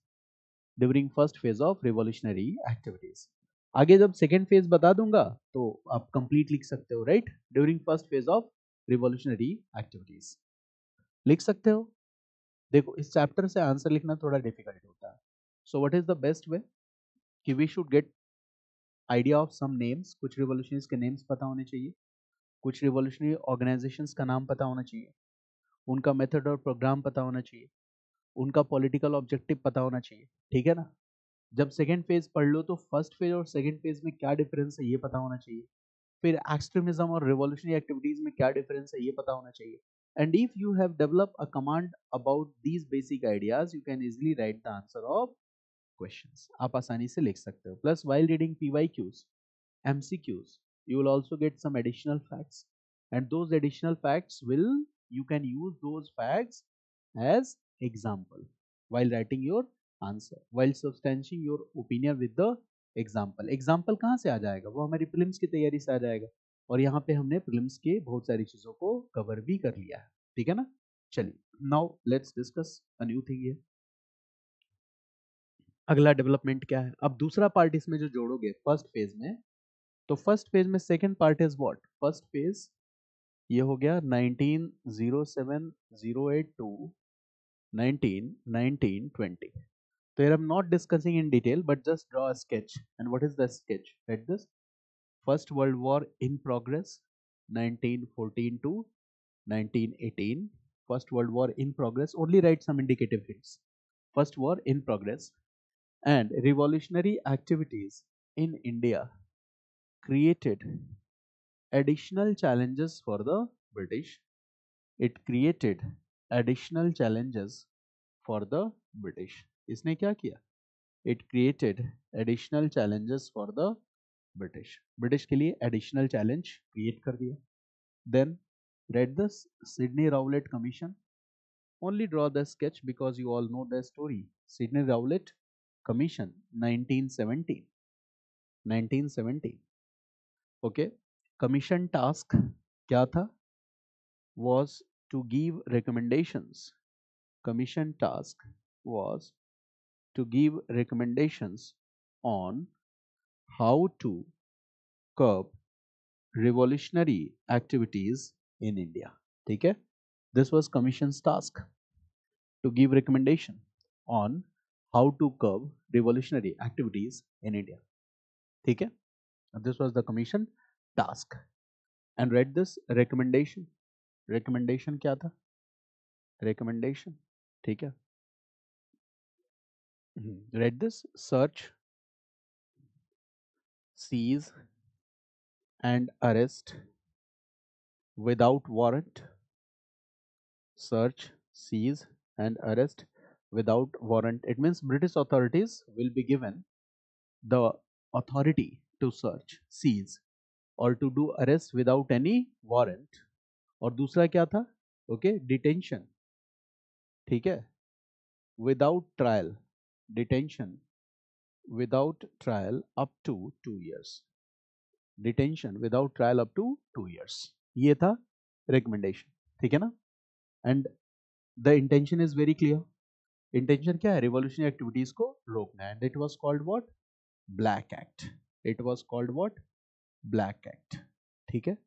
During first phase of revolutionary activities. आगे जब second phase बता दूंगा तो आप complete लिख सकते हो, right? During first phase of revolutionary activities लिख सकते हो. देखो इस चैप्टर से आंसर लिखना थोड़ा डिफिकल्ट होता है. So what is the best way कि we should get idea of some names. कुछ रिवॉल्यूशनरीज के नेम्स पता होने चाहिए, कुछ रिवॉल्यूशनरी ऑर्गेनाइजेशंस का नाम पता होना चाहिए, उनका मेथड और प्रोग्राम पता होना चाहिए, उनका पॉलिटिकल ऑब्जेक्टिव पता होना चाहिए, ठीक है ना? जब सेकेंड फेज पढ़ लो तो फर्स्ट फेज और सेकेंड फेज में क्या डिफरेंस है ये पता होना चाहिए, फिर एक्सट्रीमिज्म और रिवॉल्यूशनरी एक्टिविटीज में क्या डिफरेंस है ये पता होना चाहिए. And if you have develop a command about these basic ideas, you can easily right the answer of questions. आप आसानी से लिख सकते हो. Plus while reading PYQs, MCQs, you will also get some additional facts, and those additional facts will, you can use those facts as example. while writing your answer, while substantiating your opinion with the example. Example कहाँ से आ जाएगा? वो हमारी prelims की तैयारी से आ जाएगा. और यहाँ पे हमने प्रीलिम्स के बहुत सारी चीजों को कवर भी कर लिया है. ठीक है ना? चलिए, now let's discuss a new thing here. अगला डेवलपमेंट क्या है? अब दूसरा पार्ट इसमें जो जोड़ोगे फर्स्ट फेज में, तो फर्स्ट फेज में second part is what? First phase ये हो गया 1907-08 to 1920. So here I'm not discussing in detail, but just draw a sketch. And what is the sketch? Read this. First World War in progress, 1914 to 1918. First World War in progress. Only write some indicative hints. First War in progress. And revolutionary activities in India created additional challenges for the British. It created additional challenges for the British. इसने क्या किया? It created additional challenges for the British. British के लिए additional challenge create कर दिया. Then read the Sidney Rowlatt Commission. Only draw the sketch because you all know the story. Sidney Rowlatt Commission 1917. 1917. Okay. Commission task क्या था? Was to give recommendations. Commission task was to give recommendations on how to curb revolutionary activities in India. ठीक है? This was Commission's task to give recommendation on how to curb revolutionary activities in India. ठीक है? This was the Commission task. And read this recommendation. Recommendation क्या था? Recommendation. ठीक है? Read this. Search, seize, and arrest without warrant. Search, seize, and arrest without warrant. It means British authorities will be given the authority to search, seize, or to do arrest without any warrant. और दूसरा क्या था? Okay, detention. ठीक है? Without trial. Detention without trial up to 2 years. Detention without trial up to 2 years. ये था recommendation. ठीक है ना? And the intention is very clear. Intention क्या है? Revolutionary activities को रोकना. And it was called what? Black Act. It was called what? Black Act. ठीक है?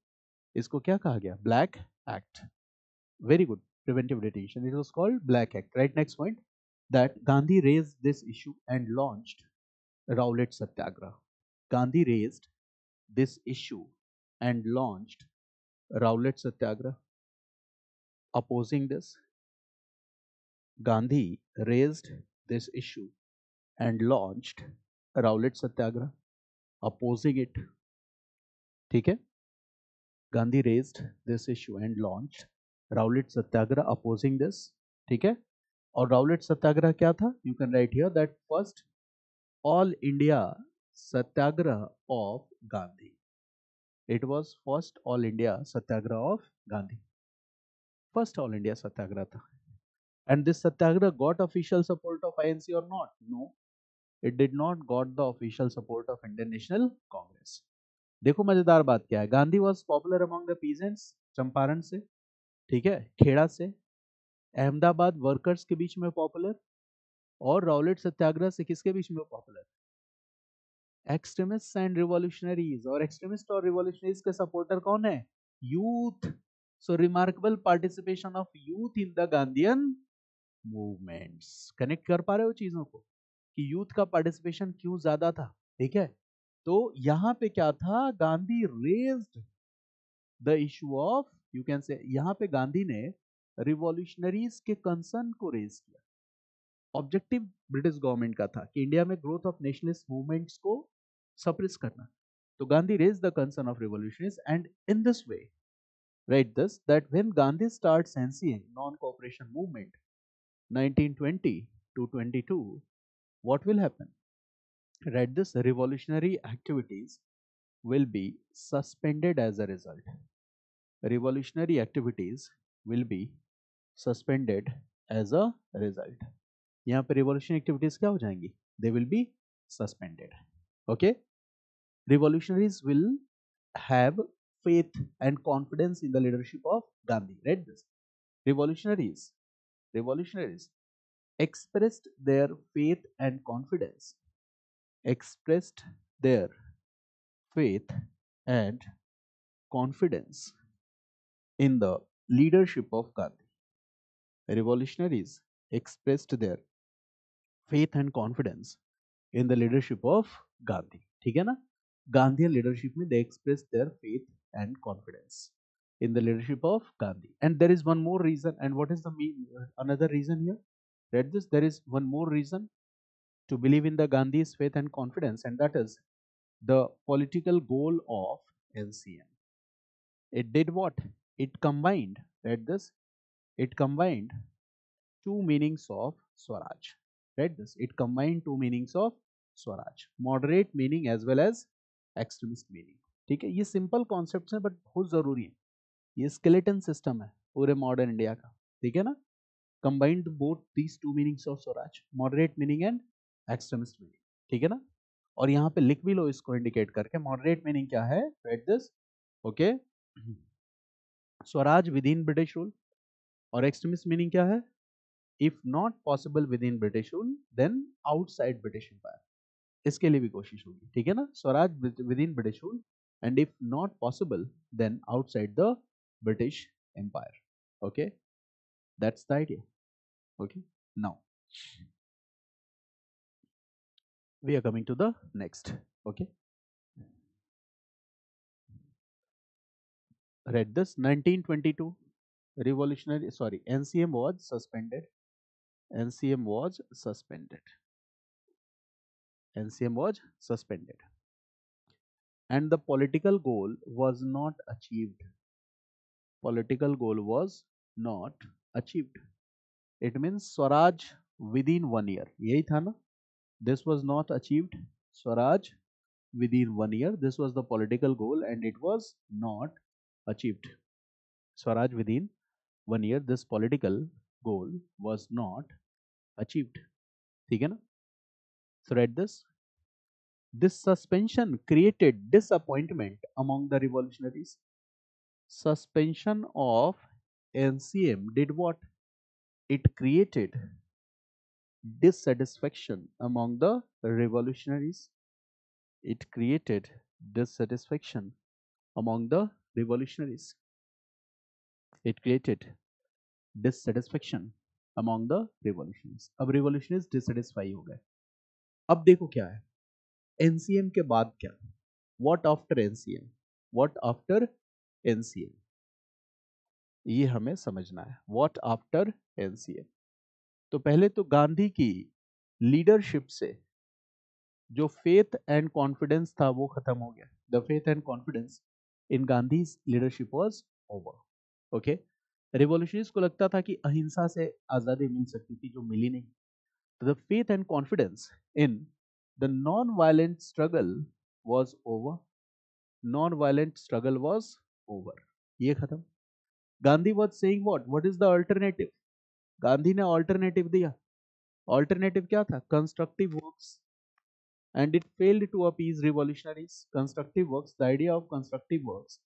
इसको क्या कहा गया? Black Act. Very good. Preventive detention. It was called Black Act. Right, next point. That Gandhi raised this issue and launched Rowlatt Satyagraha. Gandhi raised this issue and launched Rowlatt Satyagraha. Opposing this, Gandhi raised this issue and launched Rowlatt Satyagraha. Opposing it. ठीक है? Gandhi raised this issue and launched Rowlatt Satyagraha opposing this. ठीक है? और Rowlatt Satyagraha क्या था? You can write here that first All India Satyagraha of Gandhi. It was first All India Satyagraha of Gandhi. First All India Satyagraha था. And this Satyagraha got official support of INC or not? No. It did not got the official support of Indian National Congress. देखो मजेदार बात क्या है. Gandhi was popular among the peasants, Champaran से, ठीक है, खेड़ा से, अहमदाबाद वर्कर्स के बीच में पॉपुलर, और राउलेट सत्याग्रह से किसके बीच में पॉपुलर? Extremist and revolutionaries. और एक्सट्रीमिस्ट और रिवॉल्यूशनरीज के सपोर्टर कौन है? Youth. So remarkable participation of youth in the Gandhian movements. Connect कर पा रहे हो चीजों को कि यूथ का पार्टिसिपेशन क्यों ज्यादा था? ठीक है? तो यहां पे क्या था? Gandhi raised the issue of, you can say, यहां पे गांधी ने रिवॉल्यूशनरीज के कंसर्न को रेज किया. ऑब्जेक्टिव ब्रिटिश गवर्नमेंट का था कि इंडिया में ग्रोथ ऑफ नेशनलिस्ट मूवमेंट्स को सप्रेस करना. तो Gandhi raise the concern of revolutionaries and in this way write this that when Gandhi starts sanctioning non-cooperation movement 1920 to 22, what will happen? Write this: revolutionary activities will be suspended as a result. Revolutionary activities will be suspended as a result. यहाँ पे revolution activities क्या हो जाएंगी, they will be suspended. Okay, revolutionaries will have faith and confidence in the leadership of Gandhi. Read this. Revolutionaries expressed their faith and confidence, expressed their faith and confidence in the leadership of Gandhi. Revolutionaries expressed their faith and confidence in the leadership of Gandhi. ठीक है ना, Gandhian leadership में they expressed their faith and confidence in the leadership of Gandhi. And there is one more reason. And what is the another reason here? Read this. There is one more reason to believe in the Gandhi's faith and confidence, and that is the political goal of NCM. It did what? It combined. Read this. It combined two meanings of Swaraj. Read this. It combined two meanings of Swaraj. Moderate meaning as well as extremist meaning. ठीक है, ये simple concepts हैं but बहुत जरूरी है. ये skeleton system है पूरे मॉडर्न इंडिया का. ठीक है ना, combined both these two meanings of Swaraj, moderate meaning and extremist meaning. ठीक है ना, और यहाँ पे लिख भी लो इसको इंडिकेट करके. मॉडरेट मीनिंग क्या है, right this. Okay, Swaraj within British rule. और एक्सट्रीमिस्ट मीनिंग क्या है, if not possible within British rule then outside British empire. इसके लिए भी कोशिश होगी. ठीक है ना, Swaraj within British rule and if not possible then outside the British empire. Okay, that's the idea. Okay, now we are coming to the next. Okay, read this. 1922 revolutionary, sorry, NCM was suspended. NCM was suspended. NCM was suspended, and the political goal was not achieved. Political goal was not achieved. It means Swaraj within 1 year. यही था ना? This was not achieved. Swaraj within 1 year. This was the political goal, and it was not achieved. Swaraj within 1 year. This political goal was not achieved. ठीक है ना? So read this. This suspension created disappointment among the revolutionaries. Suspension of NCM did what? It created dissatisfaction among the revolutionaries. It created dissatisfaction among the revolutionaries. It created dissatisfaction among the revolutionaries. अब revolutionists dissatisfied हो गए. अब देखो क्या है, NCM के बाद क्या, what after NCM, what after NCM, ये हमें समझना है. what after NCM. तो पहले तो गांधी की लीडरशिप से जो फेथ एंड कॉन्फिडेंस था वो खत्म हो गया. The faith and confidence in Gandhi's leadership was over. Okay, revolutionaries को लगता था कि अहिंसा से आजादी मिल सकती थी, जो मिली नहीं. तो the faith and confidence in the non violent struggle was over. Non violent struggle was over, ये खत्म. Gandhi was saying what is the alternative. Gandhi ने अल्टरनेटिव दिया. अल्टरनेटिव क्या था, constructive works, and it failed to appease revolutionaries. Constructive works, the idea of constructive works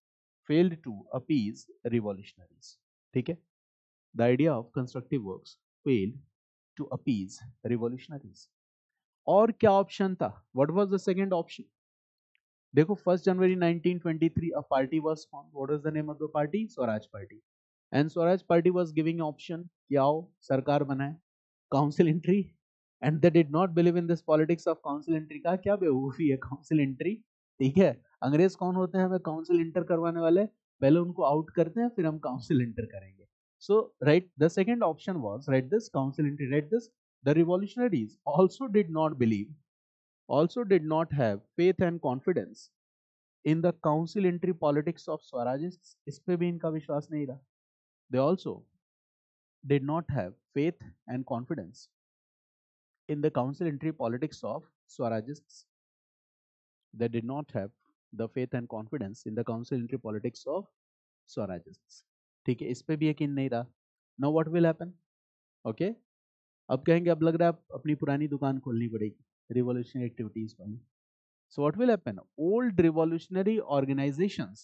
failed to appease revolutionaries. ठीक है, the idea of constructive works failed to appease revolutionaries. और क्या option था, what was the second option? देखो, 1st January 1923 a party was formed. What was the name of the party? Swaraj Party. And Swaraj Party was giving option कि आओ सरकार बनाए, council entry. And they did not believe in this politics of council entry. का क्या बेवकूफी है council entry. ठीक है, अंग्रेज कौन होते हैं हमें काउंसिल इंटर करवाने वाले, पहले उनको आउट करते हैं फिर हम काउंसिल इंटर करेंगे. So write, the second option was, write this, council entry. Write this, the revolutionaries also did not believe, also did not have faith and confidence in the council entry politics of Swarajists. इस पे भी इनका विश्वास नहीं रहा. They also did not have faith and confidence in the council entry politics of Swarajists. They did not have the faith and confidence in the council entry politics of Swarajists. ठीक है, इस पे भी यकीन नहीं रहा. Now what will happen? Okay, अब कहेंगे अब लग रहा है अपनी पुरानी दुकान खोलनी पड़ेगी रिवॉल्यूशनरी एक्टिविटीज वाली. So what will happen? Old revolutionary organizations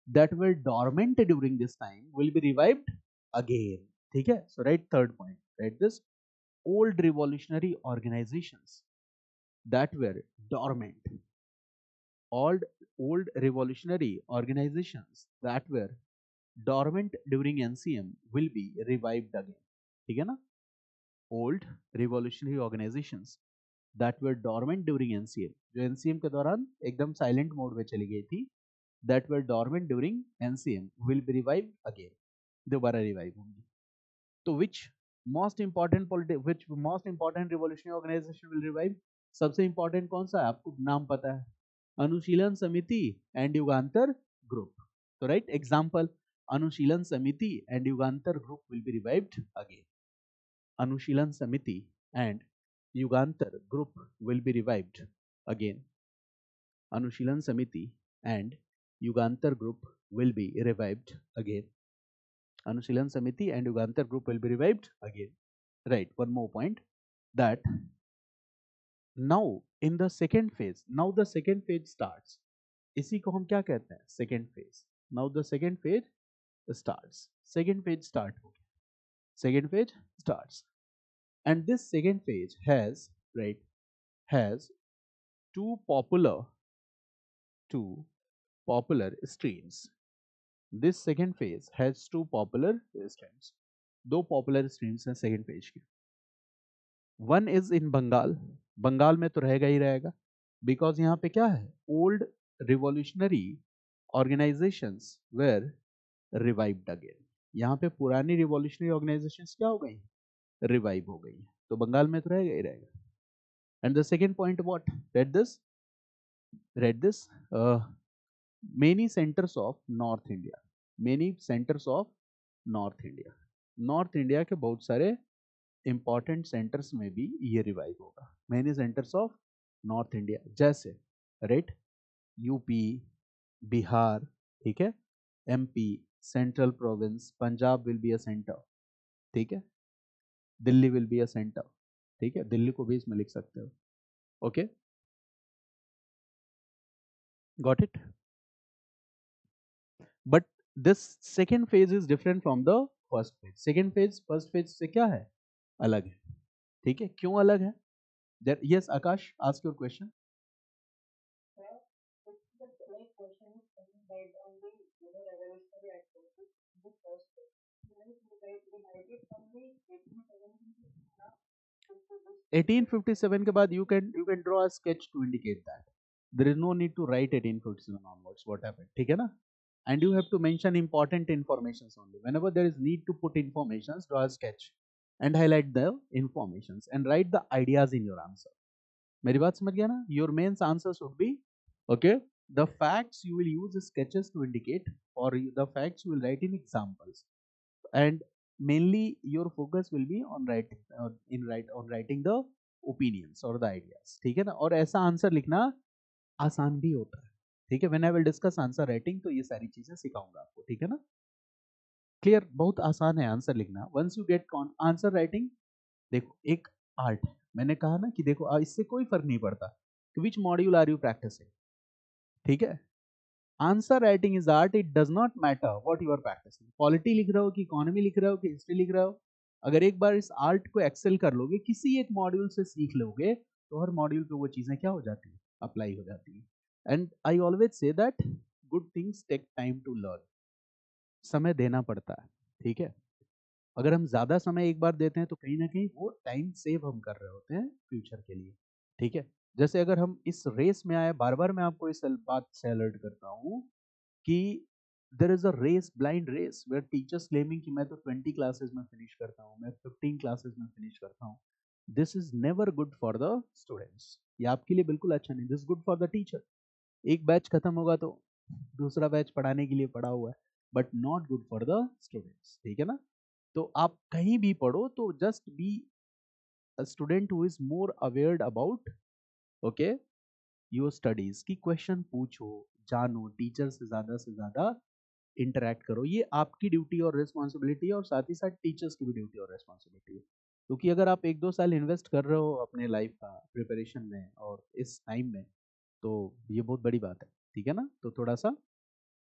that were dormant during this time will be revived again. ठीक है? So write third point. Write this. Old revolutionary organizations that were dormant. Old revolutionary organizations that were dormant during NCM will be revived again. ठीक है ना? Old revolutionary organizations that were dormant during NCM, जो NCM के दौरान एकदम silent mode में चली गई थी, that were dormant during NCM will be revived again. दोबारा रिवाइव होंगी. तो which most important revolutionary organization will revive? सबसे important कौन सा है? आपको नाम पता है, अनुशीलन समिति एंड युगांतर ग्रुप. तो write example, Anushilan Samiti and Yugantar group will be revived again. Anushilan Samiti and Yugantar group will be revived again. Anushilan Samiti and Yugantar group will be revived again. Anushilan Samiti and Yugantar group will be revived again. Right, one more point, that now in the second phase, now the second phase starts. इसी को हम क्या कहते हैं? Second phase. Now the second phase starts. Second phase start हो गया. Second phase starts. And this second phase has two popular streams. This second phase has two popular streams. दो popular streams हैं second phase की. One is in Bengal. Bengal में तो रहेगा ही रहेगा, because यहाँ पे क्या है? Old revolutionary organizations were revived again. यहाँ पे पुरानी revolutionary organizations क्या हो गई? Revive हो गई. तो बंगाल में तो रहेगा ही रहेगा. And the second point, what? Read this. Many centers of North India. Many centers of North India. North India के बहुत सारे important centers में भी ये revive होगा. Many centers of North India, जैसे right, यूपी, बिहार, ठीक है, MP, central province, Punjab will be a center, ठीक है, Delhi will be a center, ठीक है, दिल्ली को भी इसमें लिख सकते हो. Okay, got it. But this second phase is different from the first phase. Second phase first phase से क्या है? अलग है. ठीक है, क्यों अलग है? Yes Akash, ask your question. Eighteen 57 के बाद you can draw a sketch to indicate that. There is no need to write 1857 onwards what happened. ठीक है ना? And you have to mention important informations only. Whenever there is need to put informations, draw a sketch and highlight the informations and write the ideas in your answer. मेरी बात समझ गया ना? Your main answer should be, okay, the facts you will use sketches to indicate, or the facts you will write in examples, and mainly your focus will be on writing the opinions or the ideas. ठीक है ना? और ऐसा answer लिखना आसान भी होता है. ठीक है, when I will discuss answer writing तो ये सारी चीजें सिखाऊंगा आपको. ठीक है ना? क्लियर? बहुत आसान है आंसर लिखना. Once you get answer writing, देखो एक आर्ट है. मैंने कहा ना कि देखो इससे कोई फर्क नहीं पड़ता कि which module are you practising. ठीक है, answer writing is art. It does not matter what you are practising. Polity लिख रहे हो कि इकोनॉमी लिख रहे हो कि हिस्ट्री लिख रहे हो, अगर एक बार इस आर्ट को एक्सेल कर लोगे, किसी एक मॉड्यूल से सीख लोगे, तो हर मॉड्यूल पे वो चीजें क्या हो जाती है? अप्लाई हो जाती है. And I always say that good things take time to learn. समय देना पड़ता है. ठीक है, अगर हम ज्यादा समय एक बार देते हैं तो कहीं ना कहीं वो टाइम सेव हम कर रहे होते हैं फ्यूचर के लिए. ठीक है, जैसे अगर हम इस रेस में आए, बार बार मैं आपको इस बात से अलर्ट करता हूँ कि there is a race, blind race, where teachers claiming कि मैं तो 20 क्लासेस में फिनिश करता हूँ, मैं 15 क्लासेस में फिनिश करता हूँ. This is never good for the students. ये आपके लिए बिल्कुल अच्छा नहीं. This good for the teacher. एक बैच खत्म होगा तो दूसरा बैच पढ़ाने के लिए पढ़ा हुआ है, but not good for the students. ठीक है ना? तो आप कहीं भी पढ़ो तो just be a student who is more अवेयर्ड about, okay, your studies. की क्वेश्चन पूछो, जानो, टीचर से ज्यादा इंटरेक्ट करो. ये आपकी ड्यूटी और रिस्पॉन्सिबिलिटी है, और साथ ही साथ टीचर्स की भी ड्यूटी और रिस्पॉन्सिबिलिटी है. क्योंकि अगर आप 1-2 साल इन्वेस्ट कर रहे हो अपने लाइफ का प्रिपरेशन में और इस टाइम में, तो ये बहुत बड़ी बात है, ठीक है ना? तो थोड़ा सा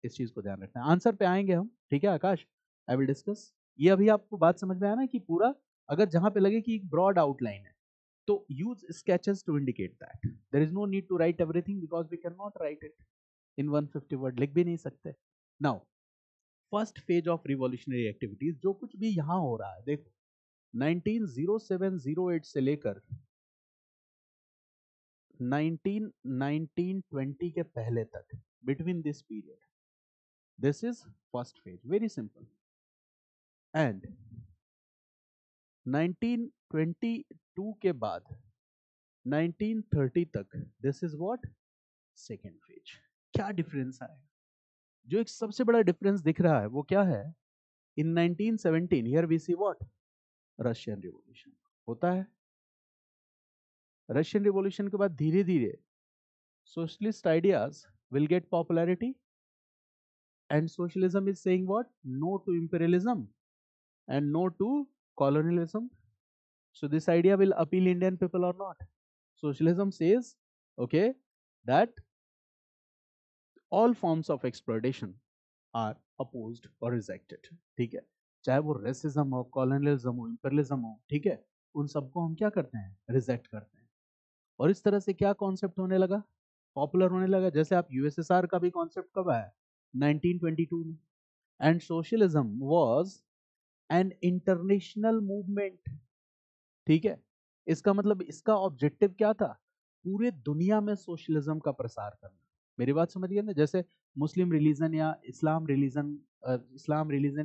इस चीज को ध्यान रखना है। आंसर पे आएंगे हम, ठीक है आकाश? आई विल डिस्कस। ये अभी आपको बात समझ में आया ना कि पूरा, अगर जहां पे लगे कि एक ब्रॉड आउटलाइन है, तो use sketches to indicate that. There is no need to write everything because we cannot write it in 150 word, लिख भी नहीं सकते। Now, first phase of revolutionary activities, जो कुछ भी यहाँ हो रहा है, देखो 1907-08 से लेकर 1920 के पहले तक, between this period, this is first phase, very simple. And 1922 के बाद 1930 तक, this is what, second phase. क्या डिफरेंस है? जो एक सबसे बड़ा डिफरेंस दिख रहा है वो क्या है? In 1917 here we see what, Russian revolution होता है। रशियन रिवॉल्यूशन के बाद धीरे धीरे socialist ideas will get popularity, and socialism is saying what? No to imperialism and no to colonialism. So this idea will appeal Indian people or not? Socialism says, okay, that all forms of exploitation are opposed or rejected, ठीक है? चाहे वो racism हो, colonialism हो, imperialism हो, ठीक है, उन सबको हम क्या करते हैं? रिजेक्ट करते हैं। और इस तरह से क्या कॉन्सेप्ट होने लगा? पॉपुलर होने लगा। जैसे आप यूएसएसआर का भी कॉन्सेप्ट कब आया? 1922 में। And socialism was an international movement, ठीक है? इसका मतलब, इसका ऑब्जेक्टिव क्या था? पूरे दुनिया में सोशलिज्म का प्रसार करना। मेरी बात समझ गए ना? जैसे मुस्लिम रिलीजन या इस्लाम रिलीजन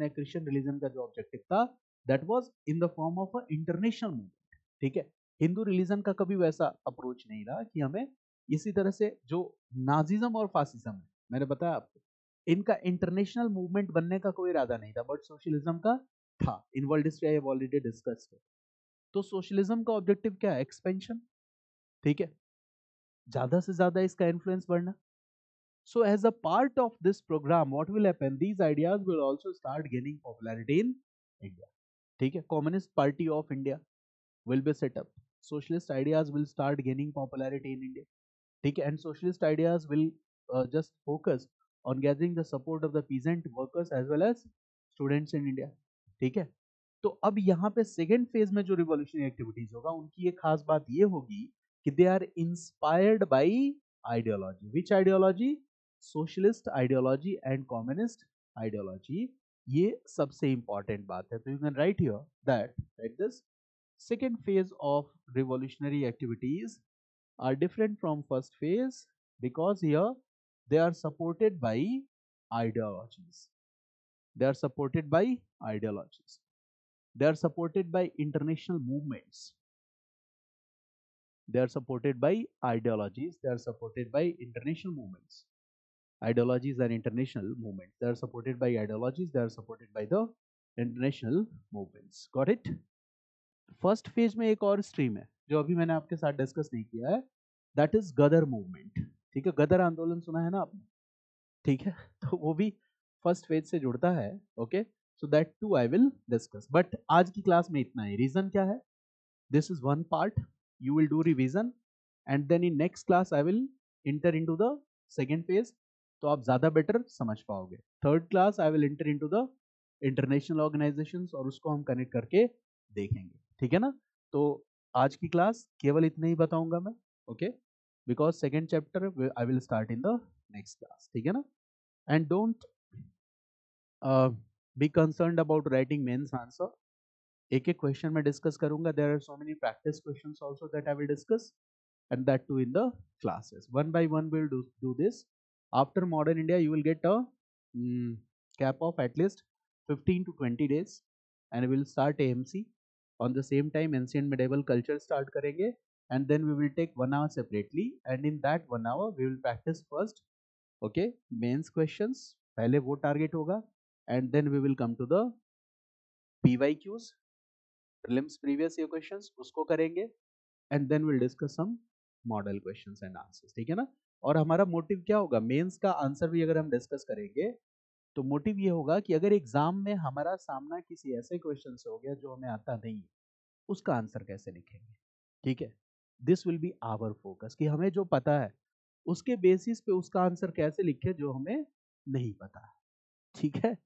या क्रिश्चियन रिलीजन का जो ऑब्जेक्टिव था, that was in the form of a international movement, ठीक है? हिंदू रिलीजन का कभी वैसा अप्रोच नहीं रहा कि हमें इसी तरह से, जो नाजिज्म और फासिज्म है, मैंने बताया आपको, इनका इंटरनेशनल मूवमेंट बनने का कोई इरादा नहीं था, बट सोशलिज्म का था। In world history I have already discussed. तो सोशलिज्म का ऑब्जेक्टिव क्या है? एक्सपेंशन, ठीक है? ज्यादा से ज्यादा इसका इन्फ्लुएंस बढ़ना। So as a part of this program, what will happen? These ideas will also start gaining popularity in India. ठीक है? Communist Party of India will be set up. Socialist ideas will start gaining popularity in India. ठीक है? And socialist ideas will just focus on gathering the support of the peasant workers as well as students in India. ठीक है? तो अब यहाँ पे second phase में जो रिवॉल्यूशनरी एक्टिविटीज होगा, उनकी एक खास बात ये होगी कि they are inspired by ideology. Which ideology? Socialist ideology and communist ideology. ये सबसे इंपॉर्टेंट बात है। तो you can write here that write this, second phase of revolutionary activities are different from first phase because here they are supported by ideologies. They are supported by ideologies. They are supported by international movements. They are supported by ideologies. They are supported by international movements. Ideologies are international movements. They are supported by ideologies. They are supported by the international movements. Got it? First phase में एक और stream है जो अभी मैंने आपके साथ discuss नहीं किया है, दैट इज गदर मूवमेंट। ठीक है? गदर आंदोलन सुना है ना आपने? ठीक है? तो वो भी फर्स्ट फेज से जुड़ता है। Okay, so that too I will discuss, but आज की क्लास में इतना ही। रीजन क्या है? This is one part, you will do revision and then in next class I will enter into the second phase, तो आप ज़्यादा बेटर समझ पाओगे। Third class I will enter into the international organisations और उसको हम कनेक्ट करके देखेंगे, ठीक है ना? तो आज की क्लास केवल इतना ही बताऊंगा मैं, okay? Because second chapter I will start in the next class, ठीक है ना? And don't be concerned about writing mains answer. एक एक क्वेश्चन में डिस्कस करूंगा। There are so many practice questions also that I will discuss and that too in the classes. One by one we'll do this. After modern India you will get a cap of at least 15 to 20 days and we'll start AMC. On the same time ancient medieval culture start karenge and then we will take 1 hour separately and in that 1 hour we will practice first, okay, mains questions pehle wo target hoga and then we will come to the PYQs, prelims previous year questions, usko karenge and then we'll discuss some model questions and answers, ठीक है ना? और हमारा motive क्या होगा? Mains का answer भी अगर हम डिस्कस करेंगे तो मोटिव ये होगा कि अगर एग्जाम में हमारा सामना किसी ऐसे क्वेश्चन से हो गया जो हमें आता नहीं, उसका आंसर कैसे लिखेंगे, ठीक है। This will be our focus कि हमें जो पता है उसके बेसिस पे उसका आंसर कैसे लिखे जो हमें नहीं पता है, ठीक है।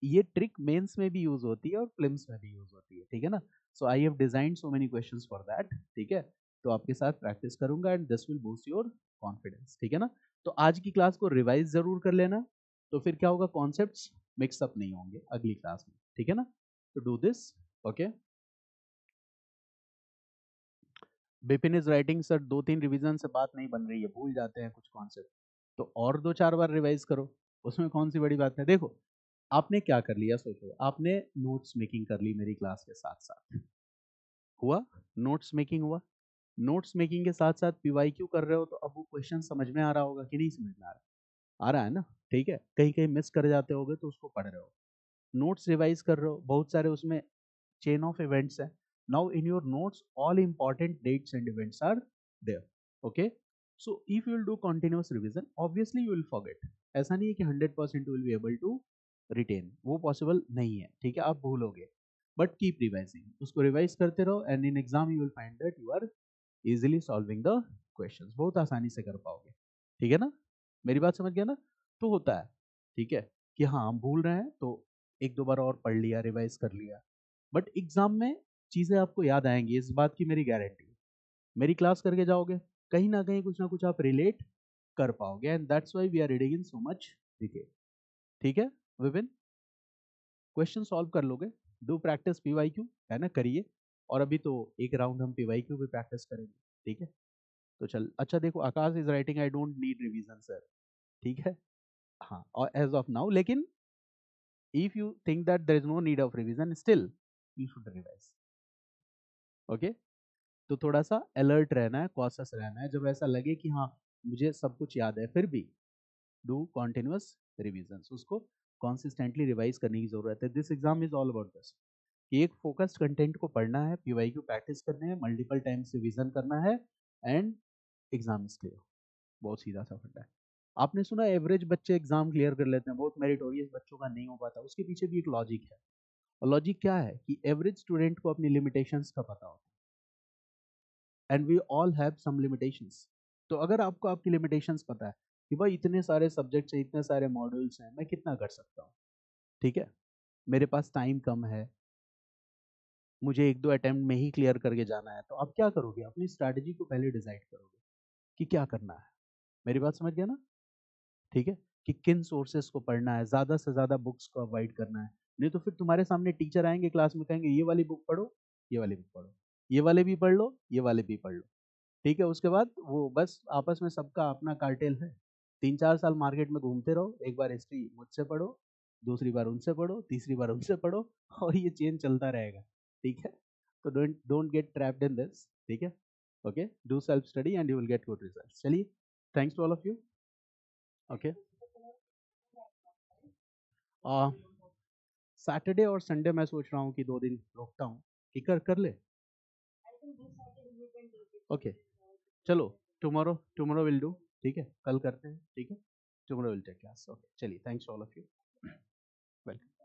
ये ट्रिक मेंस में भी यूज होती है और फिल्म्स में भी यूज होती है, ठीक है ना। So I have designed so many questions for that, ठीक है। तो आपके साथ प्रैक्टिस करूंगा and this will boost your confidence, ठीक है ना। तो आज की क्लास को रिवाइज जरूर कर लेना, तो फिर क्या होगा, कॉन्सेप्ट्स मिक्स अप नहीं होंगे अगली क्लास में, ठीक है ना। तो do this, okay. Bipin is writing sir 2-3 revision से बात नहीं बन रही है, भूल जाते हैं कुछ कॉन्सेप्ट, तो और 2-4 बार रिवाइज करो, उसमें कौन सी बड़ी बात है। देखो आपने क्या कर लिया, सोचो आपने नोट्स मेकिंग कर ली मेरी क्लास के साथ साथ, हुआ, नोट्स मेकिंग हुआ। नोट्स मेकिंग के साथ साथ पीवाईक्यू कर रहे हो, तो अब वो क्वेश्चन समझ में आ रहा होगा कि नहीं समझ में आ रहा है ना, ठीक है। कहीं कहीं मिस कर जाते होगे तो उसको पढ़ रहे हो, नोट्स रिवाइज कर रहे हो, बहुत सारे उसमें chain of events है। Now in your notes all important dates and events are there, okay। So if you will do continuous revision obviously you will forget, ऐसा नहीं है कि 100% you will be able to retain, वो possible नहीं है, ठीक है, आप भूलोगे। but keep revising, उसको रिवाइज करते रहो and in exam you will find that you are easily solving the questions, बहुत आसानी से कर पाओगे, ठीक है ना। मेरी बात समझ गया ना। तो होता है, ठीक है, कि हाँ हम भूल रहे हैं तो एक दो बार और पढ़ लिया, रिवाइज कर लिया, बट एग्जाम में चीजें आपको याद आएंगी, इस बात की मेरी गारंटी है। मेरी क्लास करके जाओगे, कहीं ना कहीं कुछ ना कुछ आप रिलेट कर पाओगे and that's why we are reading in so much detail, ठीक है। विपिन क्वेश्चन सॉल्व कर लोगे, डू प्रैक्टिस पीवाईक्यू, है ना, करिए। और अभी तो एक राउंड हम पीवाईक्यू भी प्रैक्टिस करेंगे, ठीक है। तो चल, अच्छा देखो Akash is writing I don't need revision sir, ठीक है। हाँ, और एज ऑफ नाउ, लेकिन if you think that there is no need of revision still you should revise, okay. तो थोड़ा सा अलर्ट रहना है, कॉशस रहना है, जब ऐसा लगे कि हाँ मुझे सब कुछ याद है, फिर भी डू कॉन्टिन्यूस रिविजन, उसको कॉन्सिस्टेंटली रिवाइज करने की जरूरत है। This exam is all about this कि एक फोकस्ड कंटेंट को पढ़ना है, पीवाईक्यू प्रैक्टिस करने हैं, मल्टीपल टाइम्स रिवीजन करना है एंड एग्जाम इज क्लियर, बहुत सीधा सा फंडा है। आपने सुना एवरेज बच्चे एग्जाम क्लियर कर लेते हैं, बहुत मेरिटोरियस बच्चों का नहीं हो पाता, उसके पीछे भी एक लॉजिक है। और लॉजिक क्या है कि एवरेज स्टूडेंट को अपनी लिमिटेशंस का पता होता है and we all have some limitations. तो अगर आपको आपकी लिमिटेशंस पता है कि भाई इतने सारे सब्जेक्ट्स हैं, इतने सारे मॉड्यूल्स हैं, मैं कितना कर सकता हूँ, ठीक है, मेरे पास टाइम कम है, मुझे एक दो अटेम्प्ट में ही क्लियर करके जाना है, तो आप क्या करोगे, अपनी स्ट्रैटेजी को पहले डिसाइड करोगे कि क्या करना है। मेरी बात समझ गया ना, ठीक है, कि किन सोर्सेस को पढ़ना है, ज्यादा से ज्यादा बुक्स को अवॉइड करना है। नहीं तो फिर तुम्हारे सामने टीचर आएंगे क्लास में, कहेंगे ये वाली बुक पढ़ो, ये वाली बुक पढ़ो, ये वाले भी पढ़ लो, ये वाले भी पढ़ लो, ठीक है। उसके बाद वो बस आपस में सबका अपना कार्टेल है, 3-4 साल मार्केट में घूमते रहो, एक बार हिस्ट्री मुझसे पढ़ो, दूसरी बार उनसे पढ़ो, तीसरी बार उनसे पढ़ो, और ये चेन चलता रहेगा, ठीक है। तो don't don't get trapped in this, ठीक है। Okay, do self study and you will get good results. चलिए, thanks to all of you, okay. Saturday और संडे मैं सोच रहा हूँ कि 2 दिन रोकता हूँ, कि कर कर ले, ओके। चलो, टुमारो टुमारो विल डू, ठीक है, कल करते हैं, ठीक है। Tomorrow will take class, okay. चलिए, thanks all of you, welcome.